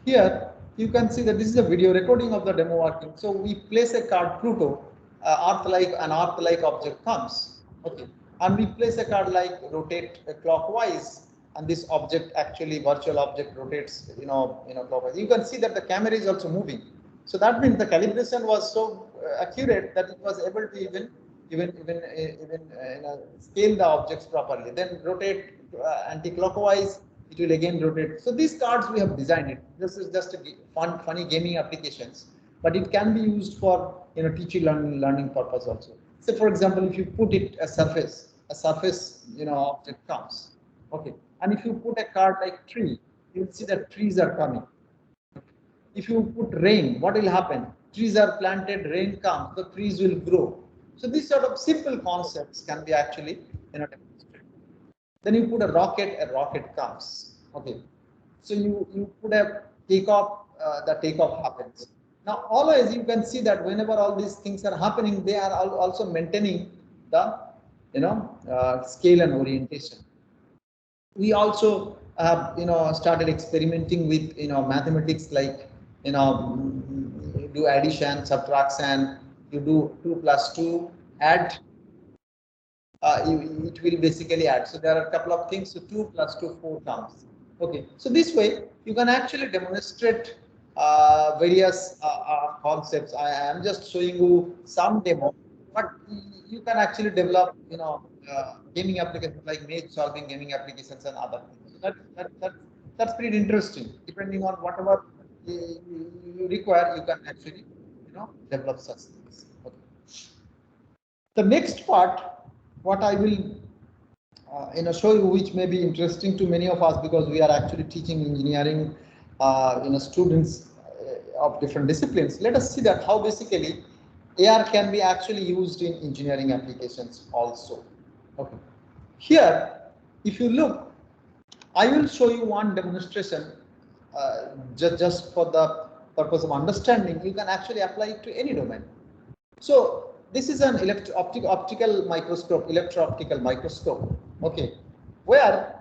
here you can see that this is a video recording of the demo working. So we place a card Pluto, an Earth-like object comes, okay, and we place a card like rotate clockwise, and this object actually virtual object rotates, clockwise. You can see that the camera is also moving. So that means the calibration was so accurate that it was able to even scale the objects properly. Then rotate anti-clockwise, it will again rotate. So these cards we have designed it. This is just a funny gaming applications, but it can be used for teaching learning purpose also. So for example, if you put it a surface object comes, okay, and if you put a card like tree, you will see that trees are coming. If you put rain, what will happen? Trees are planted, rain comes, the trees will grow. So these sort of simple concepts can be actually demonstrated. Then you put a rocket comes. Okay. So you put a takeoff, the takeoff happens. Now always you can see that whenever all these things are happening, they are also maintaining the scale and orientation. We also have started experimenting with mathematics, like you do addition, subtraction, you do 2 plus 2, add, it will basically add. So there are a couple of things. So 2 plus 2, 4 comes. Okay, so this way you can actually demonstrate various concepts. I am just showing you some demo, but you can actually develop gaming applications like maze solving gaming applications and other things. So that's pretty interesting. Depending on whatever you require, you can actually develop such things. Okay. The next part, what I will show you, which may be interesting to many of us, because we are actually teaching engineering students of different disciplines. Let us see that how basically AR can be actually used in engineering applications also. Okay. Here, if you look, I will show you one demonstration just for the purpose of understanding. You can actually apply it to any domain. So this is an optical microscope, electro-optical microscope, okay, where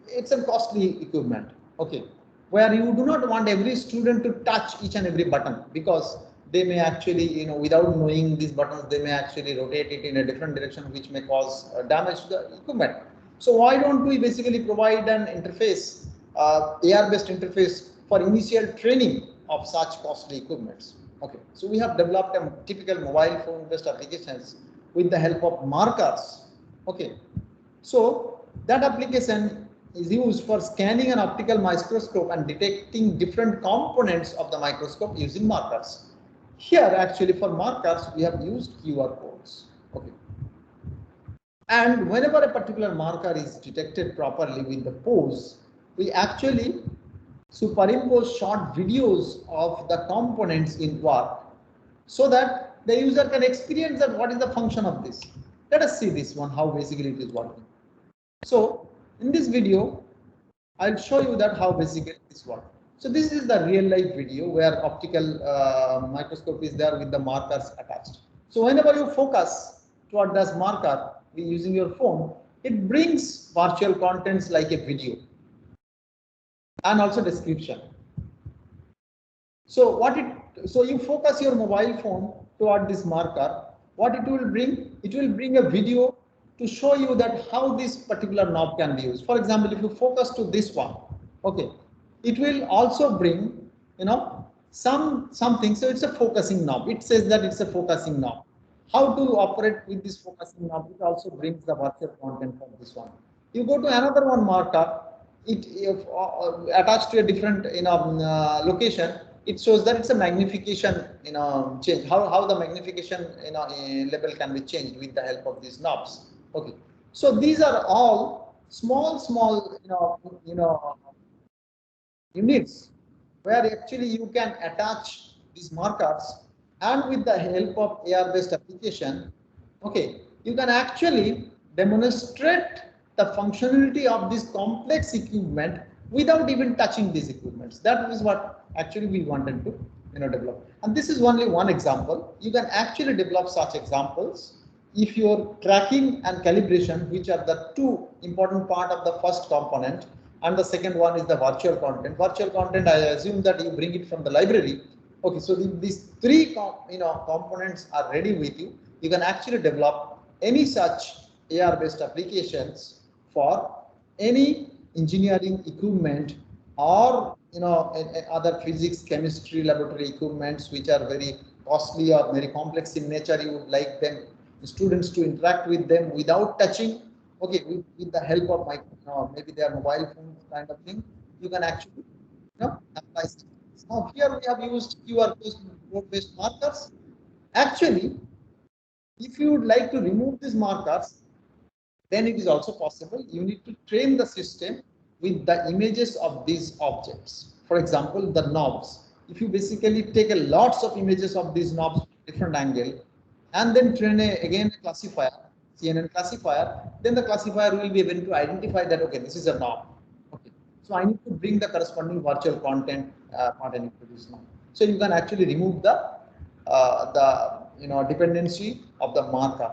it's a costly equipment, okay, where you do not want every student to touch each and every button, because they may actually, without knowing these buttons, they may actually rotate it in a different direction, which may cause damage to the equipment. So why don't we basically provide an interface, AR-based interface for initial training of such costly equipments? Okay, so we have developed a typical mobile phone-based applications with the help of markers. Okay, so that application is used for scanning an optical microscope and detecting different components of the microscope using markers. Here, actually, for markers, we have used QR codes. Okay, and whenever a particular marker is detected properly with the pose, we actually superimpose short videos of the components in work, so that the user can experience that what is the function of this. Let us see this one, how basically it is working. So in this video, I'll show you that how basically this works. So this is the real life video where optical microscope is there with the markers attached. So whenever you focus toward this marker using your phone, it brings virtual contents like a video and also description. So so you focus your mobile phone toward this marker, what it will bring? It will bring a video to show you that how this particular knob can be used. For example, if you focus to this one, okay, it will also bring, something. So it's a focusing knob. It says that it's a focusing knob. How to operate with this focusing knob? It also brings the virtual content from this one. You go to another one marker, it attached to a different location. It shows that it's a magnification change. How the magnification level can be changed with the help of these knobs. Okay, so these are all small units where actually you can attach these markers, and with the help of AR-based application, okay, you can actually demonstrate the functionality of this complex equipment without even touching these equipments. That is what actually we wanted to develop. And this is only one example. You can actually develop such examples if your tracking and calibration, which are the two important part of the first component, and the second one is the virtual content. Virtual content, I assume that you bring it from the library. Okay, so these three components are ready with you. You can actually develop any such AR-based applications for any engineering equipment or other physics, chemistry laboratory equipments which are very costly or very complex in nature. You would like them students to interact with them without touching. Okay, with the help of maybe their mobile phone kind of thing, you can actually apply. Now here we have used QR code based markers. Actually, if you would like to remove these markers, then it is also possible. You need to train the system with the images of these objects. For example, the knobs. If you basically take a lots of images of these knobs from different angle and then train again a classifier, CNN classifier, then the classifier will be able to identify that, okay, this is a knob. Okay, so I need to bring the corresponding virtual content pattern into this knob. So you can actually remove the dependency of the marker.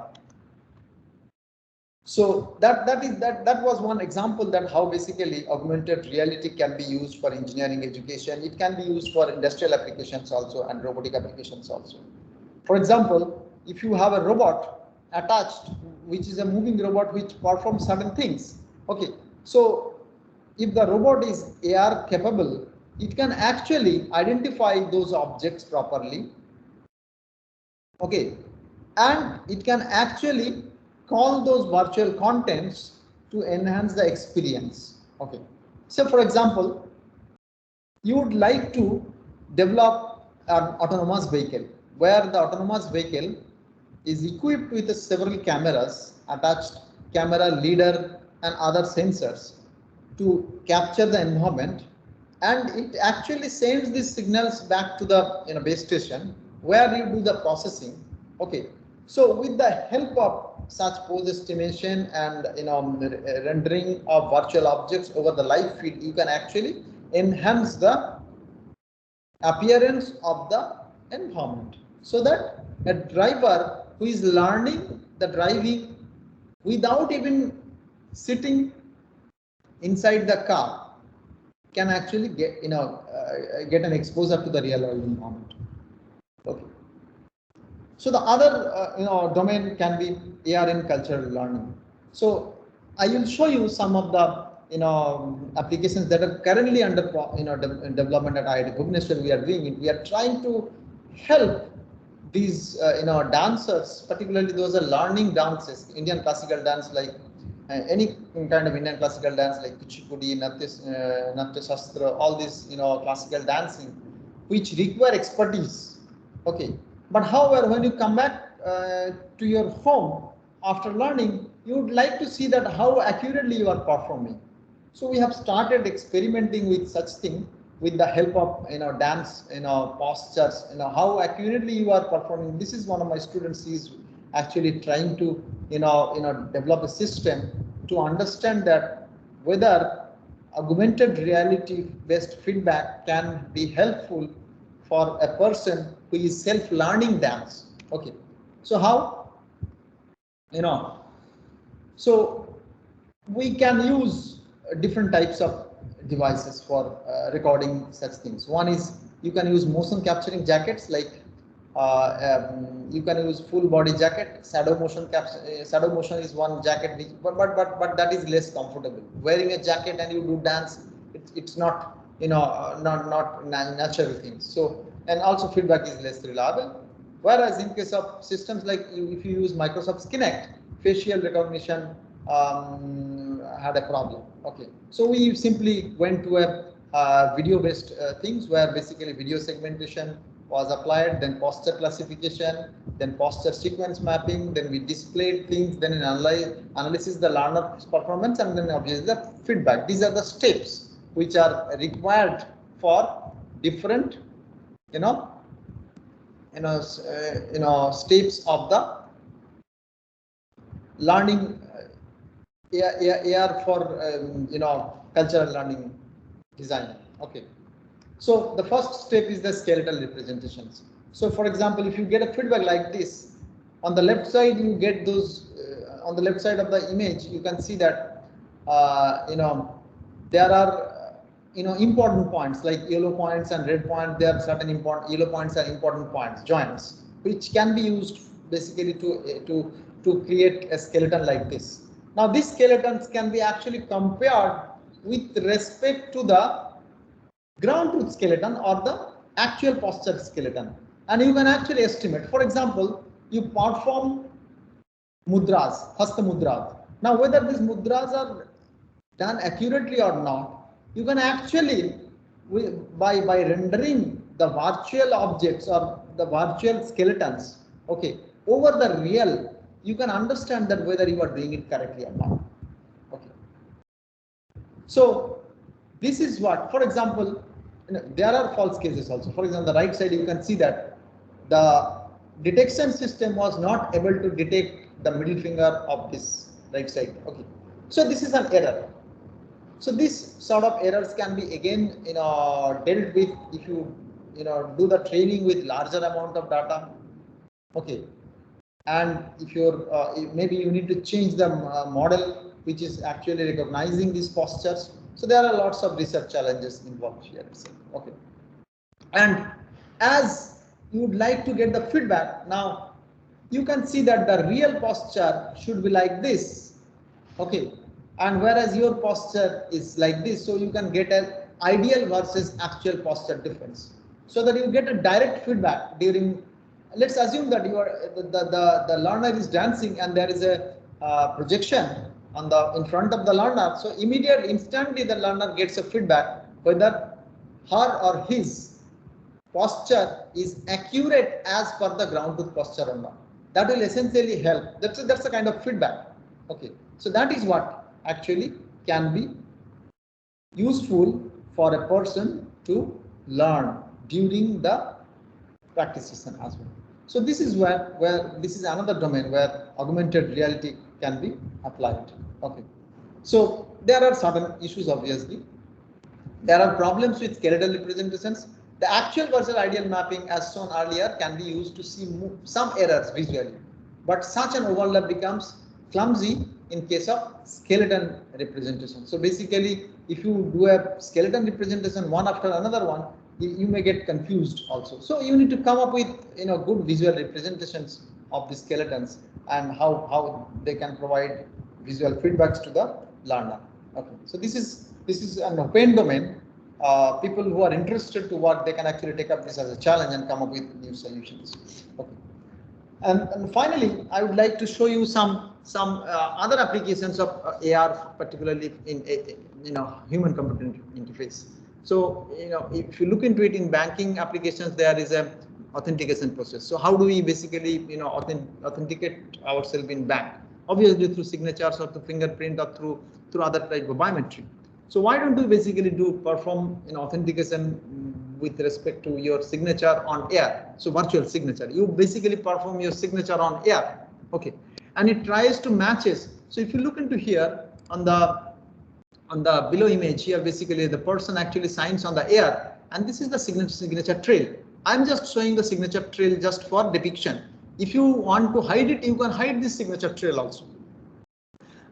So that was one example that how basically augmented reality can be used for engineering education. It can be used for industrial applications also and robotic applications also. For example, if you have a robot attached, which is a moving robot which performs certain things. Okay, so if the robot is AR capable, it can actually identify those objects properly. Okay, and it can actually call those virtual contents to enhance the experience. Okay, so for example, you would like to develop an autonomous vehicle where the autonomous vehicle is equipped with several cameras, attached camera, leader and other sensors to capture the environment, and it actually sends these signals back to the base station where you do the processing. Okay, so with the help of such pose estimation and rendering of virtual objects over the live feed, you can actually enhance the appearance of the environment, so that a driver who is learning the driving without even sitting inside the car can actually get get an exposure to the real world environment. Okay. So the other domain can be AR in cultural learning. So I will show you some of the applications that are currently under development at IIT Bhubaneswar. We are doing it. We are trying to help these dancers, particularly those are learning dances, Indian classical dance, like any kind of Indian classical dance like Kuchipudi, Natya Shastra, all these classical dancing, which require expertise. Okay, but however, when you come back to your home after learning, you would like to see that how accurately you are performing. So we have started experimenting with such thing with the help of dance postures, how accurately you are performing. This is one of my students. He's actually trying to develop a system to understand that whether augmented reality based feedback can be helpful for a person who is self-learning dance. Okay, so how so we can use different types of devices for recording such things. One is you can use motion capturing jackets, like you can use full body jacket. Shadow motion is one jacket, but that is less comfortable. Wearing a jacket and you do dance, it's not not natural things. So, and also feedback is less reliable. Whereas in case of systems like if you use Microsoft Kinect, facial recognition had a problem. Okay, so we simply went to a video-based things where basically video segmentation was applied, then posture classification, then posture sequence mapping, then we displayed things, then analysis the learner's performance, and then obviously the feedback. These are the steps which are required for different steps of the learning AR for cultural learning design. Okay, so the first step is the skeletal representations. So for example, if you get a feedback like this, on the left side you get those on the left side of the image, you can see that there are important points like yellow points and red points. There are certain important yellow points and important points, joints, which can be used basically to create a skeleton like this. Now these skeletons can be actually compared with respect to the ground truth skeleton or the actual posture skeleton, and you can actually estimate. For example, you perform mudras, hasta mudras. Now whether these mudras are done accurately or not, you can actually by rendering the virtual objects or the virtual skeletons, okay, over the real, you can understand that whether you are doing it correctly or not. Okay. So this is what, for example, there are false cases also. For example, the right side, you can see that the detection system was not able to detect the middle finger of this right side. Okay. So this is an error. So these sort of errors can be again dealt with if you do the training with larger amount of data. Okay. And if you're maybe you need to change the model which is actually recognizing these postures. So there are lots of research challenges involved here. Okay. And as you would like to get the feedback, now you can see that the real posture should be like this. Okay. And whereas your posture is like this, so you can get an ideal versus actual posture difference, so that you get a direct feedback during. Let's assume that you are the learner is dancing and there is a projection on in front of the learner. So instantly the learner gets a feedback whether her or his posture is accurate as per the ground truth posture or not. That will essentially help. That's a kind of feedback. Okay, so that is what actually can be useful for a person to learn during the practice session as well. So this is where this is another domain where augmented reality can be applied. Okay. So there are certain issues, obviously. There are problems with skeletal representations. The actual versus ideal mapping, as shown earlier, can be used to see some errors visually, but such an overlap becomes clumsy in case of skeleton representation. So basically, if you do a skeleton representation one after another one, you may get confused also. So you need to come up with good visual representations of the skeletons and how they can provide visual feedbacks to the learner. Okay. So this is an open domain. People who are interested to work, they can actually take up this as a challenge and come up with new solutions. Okay. And finally, I would like to show you some other applications of AR, particularly in human-computer interface. So if you look into it in banking applications, there is a authentication process. So how do we basically authenticate ourselves in bank? Obviously through signatures or through fingerprint or through other type of biometry. So why don't we basically perform authentication with respect to your signature on air? So virtual signature, you basically perform your signature on air. Okay, and it tries to matches. So if you look into here on the below image here, basically the person actually signs on the air, and this is the signature trail. I'm just showing the signature trail just for depiction. If you want to hide it, you can hide this signature trail also.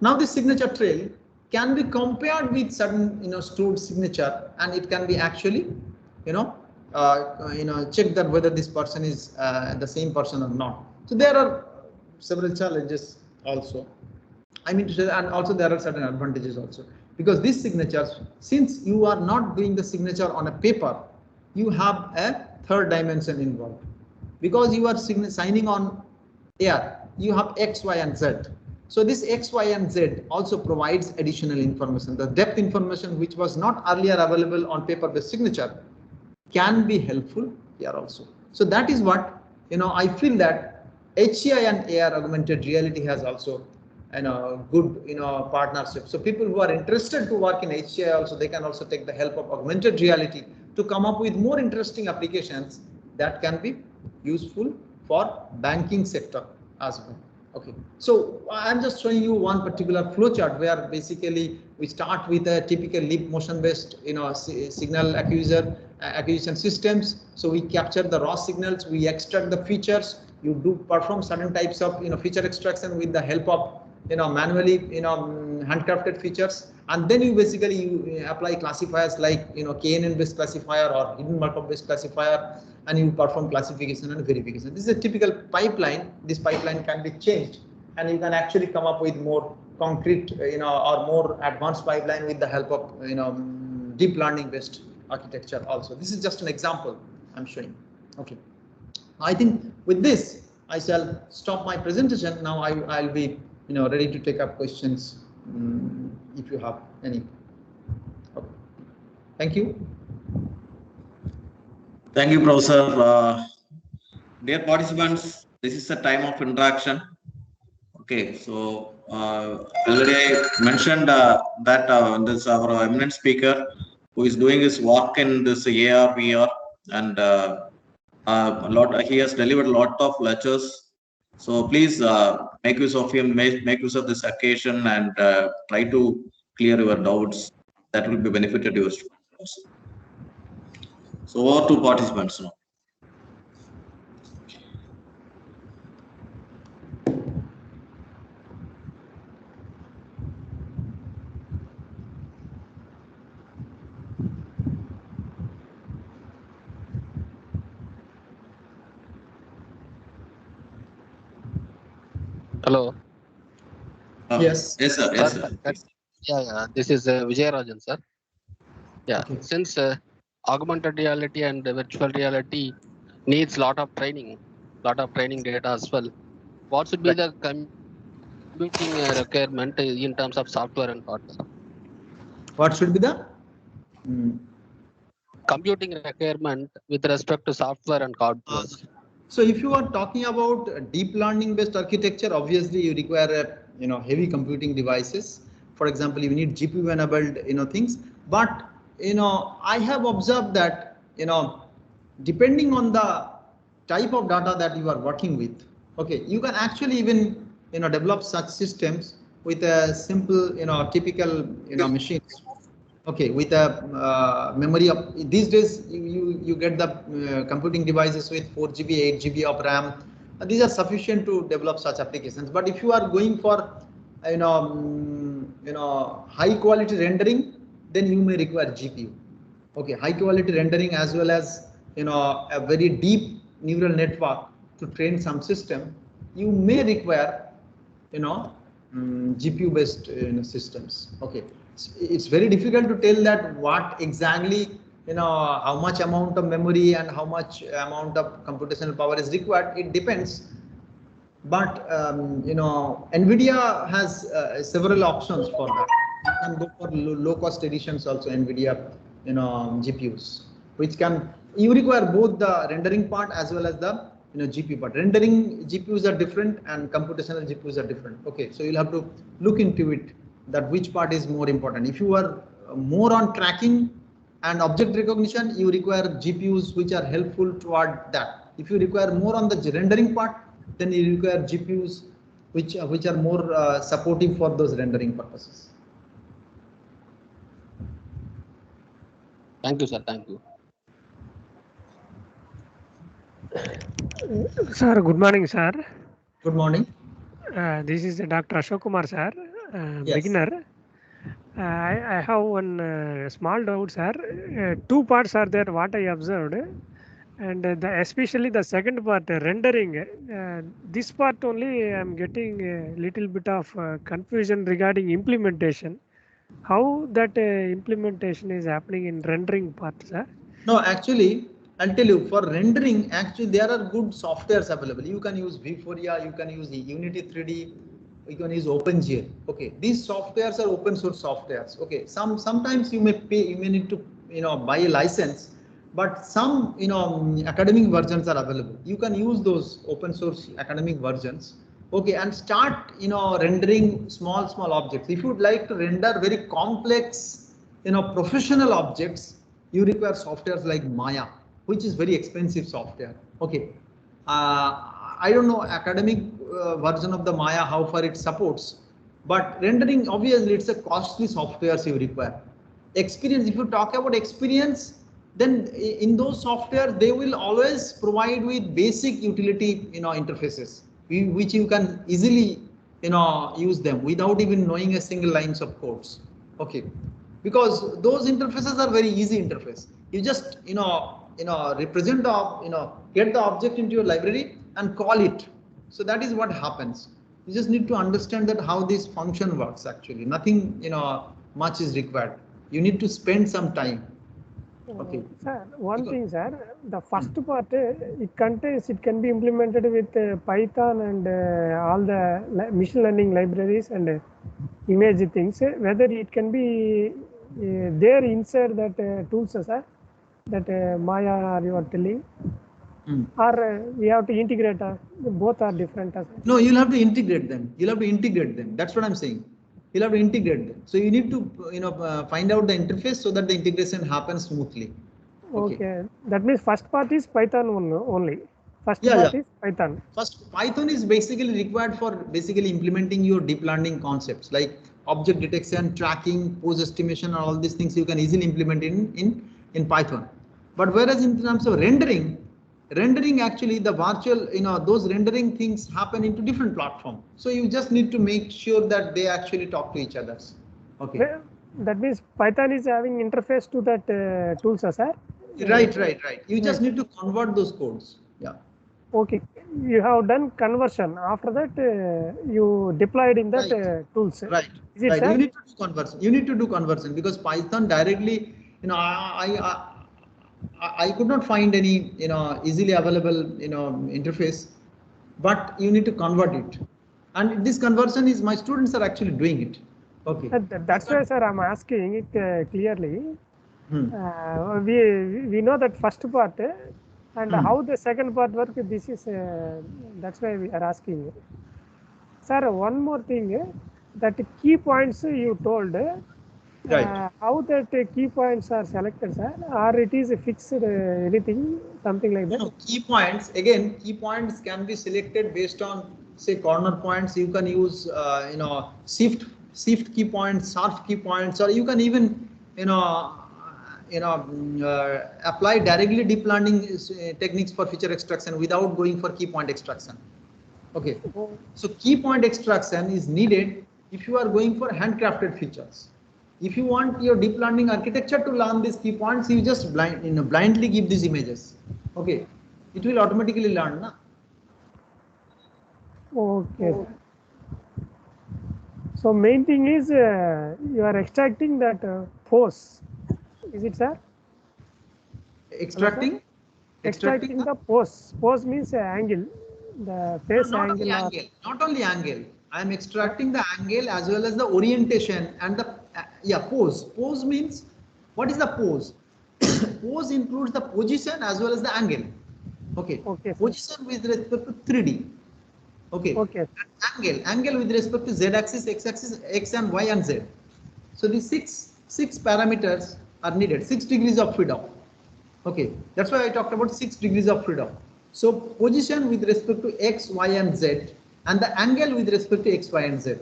Now this signature trail can be compared with certain stored signature, and it can be actually check that whether this person is the same person or not. So there are several challenges also. I mean to say, and also there are certain advantages also, because these signatures, since you are not doing the signature on a paper, you have a third dimension involved. Because you are signing on air, you have X, Y, and Z. So this X, Y, and Z also provides additional information. The depth information which was not earlier available on paper-based signature can be helpful here also. So that is what I feel that HCI and AR augmented reality has also good partnership. So people who are interested to work in HCI also, they can also take the help of augmented reality to come up with more interesting applications that can be useful for banking sector as well. Okay, so I'm just showing you one particular flowchart where basically we start with a typical leap motion based signal acquisition systems. So we capture the raw signals, we extract the features, you do perform certain types of feature extraction with the help of manually handcrafted features, and then you basically you apply classifiers like KNN based classifier or hidden Markov based classifier, and you perform classification and verification. This is a typical pipeline. This pipeline can be changed, and you can actually come up with more concrete, or more advanced pipeline with the help of deep learning based architecture also. This is just an example I'm showing. Okay, I think with this I shall stop my presentation. Now I'll be ready to take up questions if you have any. Okay. Thank you. Thank you, Professor. Dear participants, this is the time of interaction. Okay, so already I mentioned that this our eminent speaker who is doing his work in this AR, VR, and he has delivered a lot of lectures. So please make use of him, make use of this occasion, and try to clear your doubts. That will be benefited to your students. So over to participants now. Hello. Yes. Yes, sir. Yes, sir. Yeah. This is Vijay Rajan, sir. Yeah. Okay. Since augmented reality and virtual reality needs lot of training data as well. What should be the computing requirement in terms of software and hardware? What should be the computing requirement with respect to software and hardware? So if you are talking about deep learning based architecture, obviously you require heavy computing devices. For example, you need GPU enabled things. But I have observed that depending on the type of data that you are working with, okay, you can actually even develop such systems with a simple typical machines. Okay, with a memory of these days, you get the computing devices with 4 GB, 8 GB of RAM. These are sufficient to develop such applications. But if you are going for high quality rendering, then you may require GPU. Okay, high quality rendering as well as a very deep neural network to train some system. You may require GPU based systems. Okay. It's very difficult to tell that what exactly how much amount of memory and how much amount of computational power is required. It depends, but NVIDIA has several options for that. You can go for low cost editions also, NVIDIA GPUs, which you require both the rendering part as well as the GPU part. Rendering GPUs are different and computational GPUs are different. Okay, so you'll have to look into it, that which part is more important. If you are more on tracking and object recognition, you require GPUs which are helpful toward that. If you require more on the rendering part, then you require GPUs which are more supportive for those rendering purposes. Thank you, sir. Thank you. Sir, good morning, sir. Good morning. This is Dr. Ashok Kumar, sir. Yes. Beginner. I have one small doubt, sir. Two parts are there, what I observed, and especially the second part, rendering. This part only I am getting a little bit of confusion regarding implementation. How that implementation is happening in rendering part, sir? No, actually, I'll tell you, for rendering, actually there are good softwares available. You can use Vuforia, you can use Unity 3D, you can use OpenGL. Okay, these softwares are open source softwares. Okay, sometimes you may pay, you may need to buy a license, but some academic versions are available. You can use those open source academic versions. Okay, and start rendering small objects. If you would like to render very complex professional objects, you require softwares like Maya, which is very expensive software. Okay, I don't know academic version of the Maya how far it supports, but rendering, obviously it's a costly software you require. Experience, if you talk about experience, then in those software they will always provide with basic utility interfaces, which you can easily use them without even knowing a single lines of codes. Okay, because those interfaces are very easy interface. You just represent the get the object into your library and call it. So that is what happens. You just need to understand that how this function works actually. Nothing much is required. You need to spend some time. Okay. Sir, one thing, sir, the first part, it can be implemented with Python and all the machine learning libraries and image things. Whether it can be there inside that tools, sir, that Maya are you are telling, or we have to integrate. Both are different. Sir. No, you'll have to integrate them. You'll have to integrate them. That's what I'm saying. You'll have to integrate them. So you need to find out the interface so that the integration happens smoothly. Okay. That means first part is Python only. First part is Python. First, Python is basically required for basically implementing your deep learning concepts like object detection, tracking, pose estimation, and all these things you can easily implement in Python. But whereas in terms of rendering actually the virtual, those rendering things happen into different platform. So you just need to make sure that they actually talk to each other. Okay. Well, that means Python is having interface to that tools, sir? Right. You just need to convert those codes. Yeah. Okay. You have done conversion. After that, you deployed in that tools. Right. Is it, sir? You need to do conversion. You need to do conversion because Python directly, I could not find any easily available interface, but you need to convert it, and this conversion is my students are actually doing it. Okay, that's why, sir, I'm asking it clearly. We know that first part and how the second part work. This is that's why we are asking, sir. One more thing, that key points you told. Right. How that key points are selected, sir, or it is fixed anything, something like that? No, key points, again, key points can be selected based on, say, corner points. You can use, shift key points, surf key points, or you can even, apply directly deep learning techniques for feature extraction without going for key point extraction. Okay. So key point extraction is needed if you are going for handcrafted features. If you want your deep learning architecture to learn these key points, you just blindly give these images. Okay, it will automatically learn, na? Okay. So main thing is you are extracting that pose. Is it, sir? Extracting the pose. Pose means angle. The face not angle. Not only angle. I am extracting the angle as well as the orientation and the pose. Pose means, what is the pose? Pose includes the position as well as the angle. Okay. Position with respect to 3D. Okay. Angle with respect to z-axis, x-axis, x and y and z. So these six parameters are needed. 6 degrees of freedom. Okay. That's why I talked about 6 degrees of freedom. So position with respect to x, y and z, and the angle with respect to x, y and z.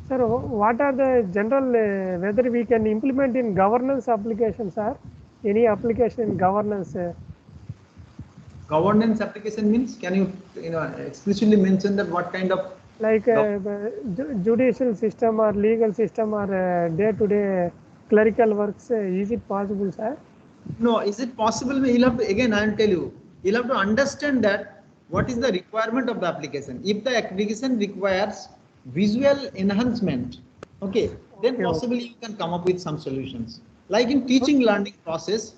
Sir, what are the general, whether we can implement in governance applications, sir? Any application in governance? Governance application means, can you explicitly mention that what kind of? Like judicial system or legal system or day-to-day clerical works, is it possible, sir? No, is it possible? You'll have to, again, I will tell you, you'll have to understand that what is the requirement of the application. If the application requires visual enhancement, okay, then possibly you can come up with some solutions. Like in teaching learning process,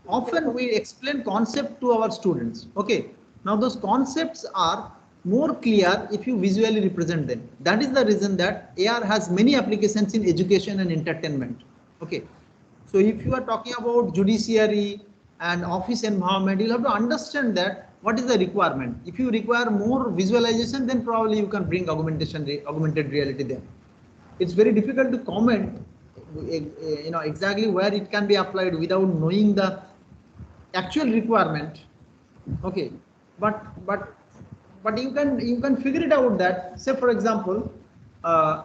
often we explain concept to our students. Okay, now those concepts are more clear if you visually represent them. That is the reason that AR has many applications in education and entertainment. Okay, so if you are talking about judiciary and office environment, you'll have to understand that what is the requirement. If you require more visualization, then probably you can bring augmented reality there. It's very difficult to comment, exactly where it can be applied without knowing the actual requirement. Okay, but you can figure it out that, say for example,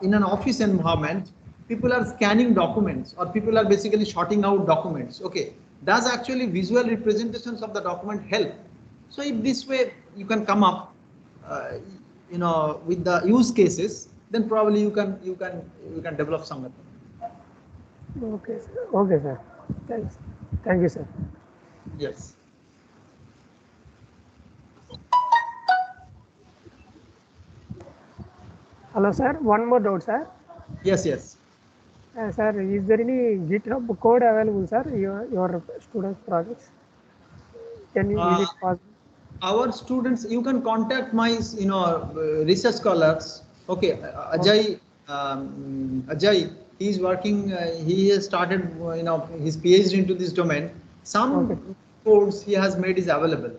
in an office environment, people are scanning documents or people are basically sorting out documents. Okay, does actually visual representations of the document help? So if this way you can come up, with the use cases, then probably you can develop some method. Okay, sir. Okay, sir. Thanks. Thank you, sir. Yes. Hello, sir. One more doubt, sir. Yes, yes. Sir, is there any GitHub code available, sir? Your students' projects? Is it possible? Our students, you can contact my research scholars. Okay, Ajay, Ajay, he is working. He has started his PhD into this domain. Some codes he has made is available.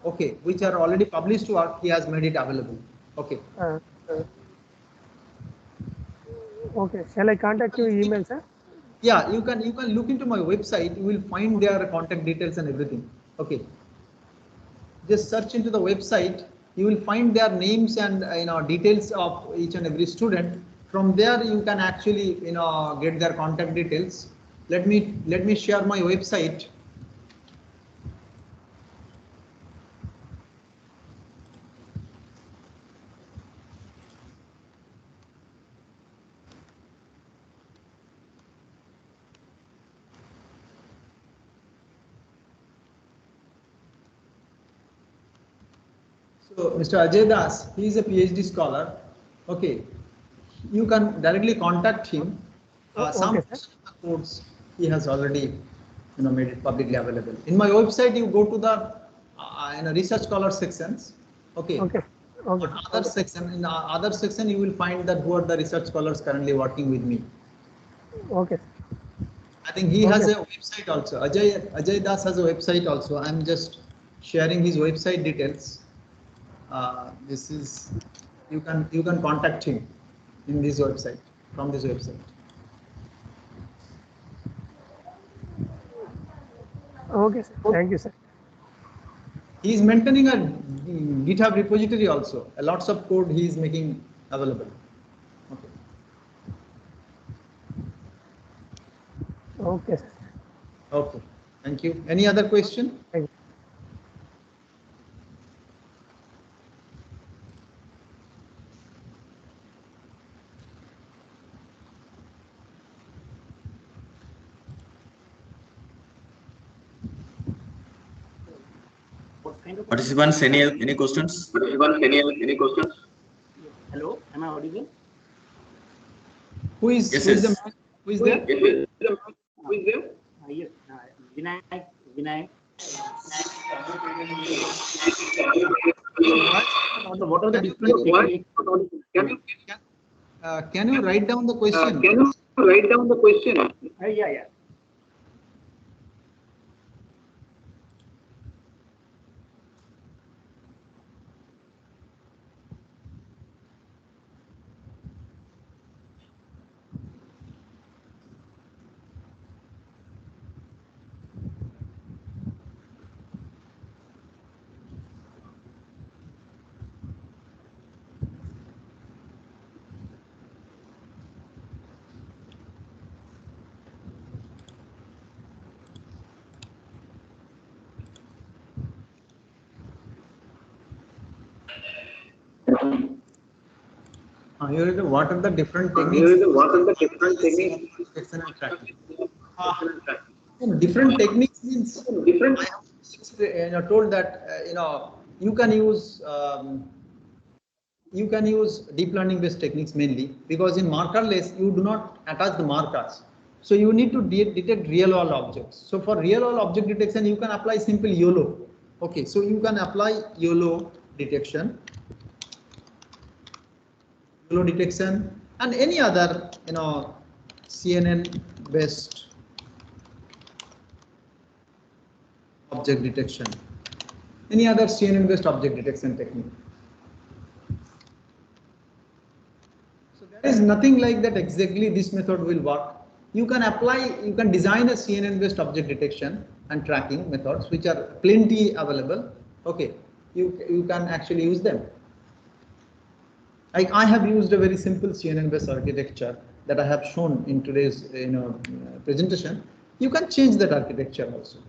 Okay, which are already published work. He has made it available. Okay. Okay. Shall I contact you email, sir? Yeah, you can look into my website. You will find their contact details and everything. Okay. Just search into the website. You will find their names and details of each and every student. From there, you can actually get their contact details. Let me share my website. So Mr. Ajay Das, he is a PhD scholar. Okay, you can directly contact him. Some codes he has already made it publicly available. In my website, you go to the research scholar sections. Okay. Okay. Okay. In the other section, you will find that who are the research scholars currently working with me. Okay. I think he has a website also. Ajay Das has a website also. I'm just sharing his website details. This is you can contact him in this website, from this website. Okay, sir. Thank you, sir. He is maintaining a GitHub repository also. Lots of code he is making available. Okay. Okay, sir. Okay. Thank you. Any other question? Thank you. Participants, any questions? Any questions? Hello, am I audible? Who is there? Who is there? Yes, Vinayak. What are the different techniques? Can you write down the question? Yeah. What are the different techniques? Different techniques means I have told that you can use deep learning based techniques mainly, because in markerless you do not attach the markers. So you need to detect real world objects. So for real world object detection, you can apply simple YOLO. Okay, so you can apply YOLO detection, and any other CNN based object detection, any other CNN based object detection technique. So there is nothing like that exactly this method will work. You can design a CNN based object detection and tracking methods, which are plenty available. Okay, you can actually use them. I have used a very simple CNN based architecture that I have shown in today's presentation. You can change that architecture also.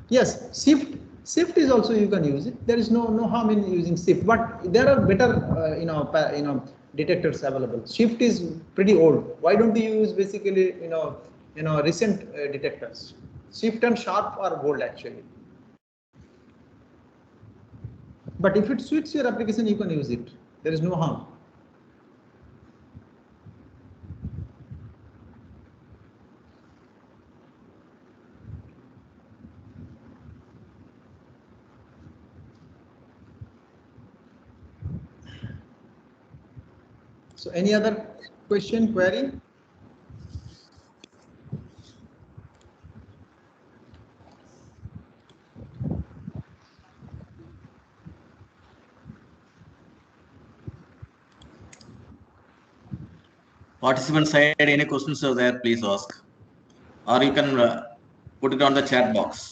Yes, SIFT is also you can use it. There is no harm in using SIFT, but there are better detectors available. SIFT is pretty old. Why don't you use basically recent detectors? SIFT and SHARP are old actually. But if it suits your application, you can use it. There is no harm. So any other question, query? Participant side, any questions are there, please ask. Or you can put it on the chat box.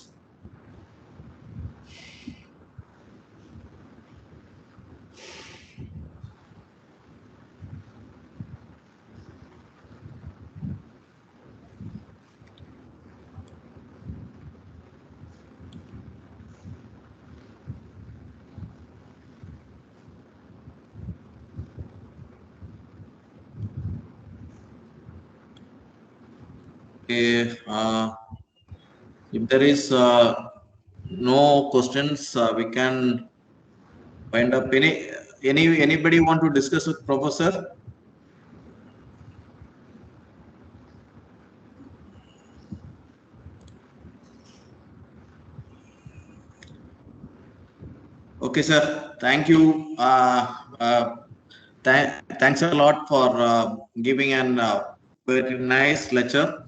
Okay, if there is no questions, we can wind up. Anybody want to discuss with Professor? Okay, sir. Thank you. Thanks a lot for giving an very nice lecture.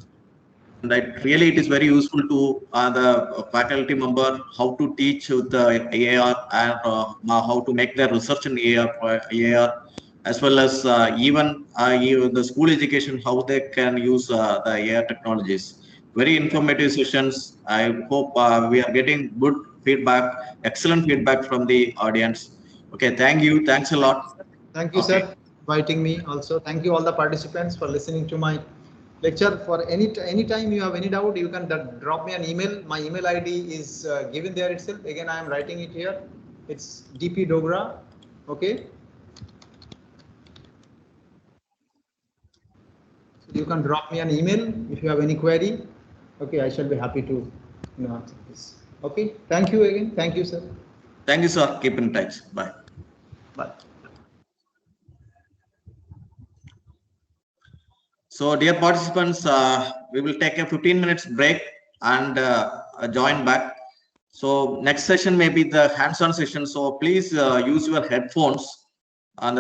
And it is very useful to the faculty member how to teach with the AR and how to make their research in AR, as well as even the school education, how they can use the AR technologies. Very informative sessions. I hope we are getting good feedback, excellent feedback from the audience. Okay, thank you. Thanks a lot. Thank you, Okay. sir, inviting me also. Thank you all the participants for listening to my lecture. For any time you have any doubt, you can drop me an email. My email ID is given there itself. Again, I am writing it here. It's DP Dogra. Okay. So you can drop me an email if you have any query. Okay, I shall be happy to answer this. Okay. Thank you again. Thank you, sir. Thank you, sir. Keep in touch. Bye. Bye. So, dear participants, we will take a 15 minutes break and join back. So, next session may be the hands-on session. So, please use your headphones, and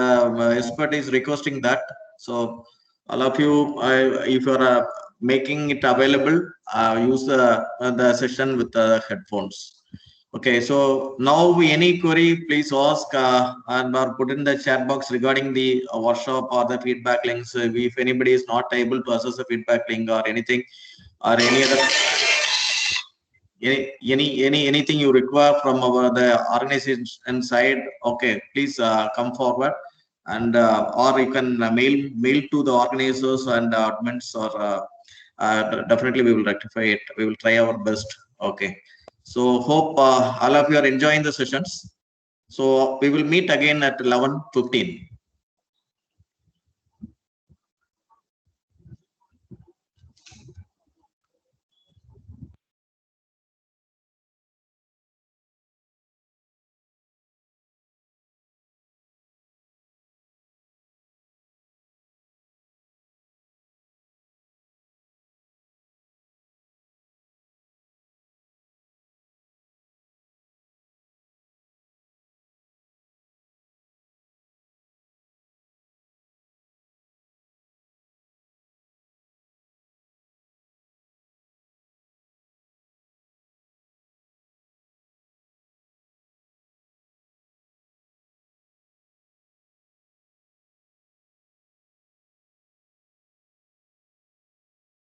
expert is requesting that. So, all of you, if you are making it available, use the session with the headphones. Okay, so now any query, please ask and or put in the chat box regarding the workshop or the feedback links. If anybody is not able to access the feedback link or anything, or any other anything you require from the organization side, okay, please come forward, and or you can mail to the organizers and admins, or definitely we will rectify it. We will try our best. Okay. So hope all of you are enjoying the sessions. So we will meet again at 11:15.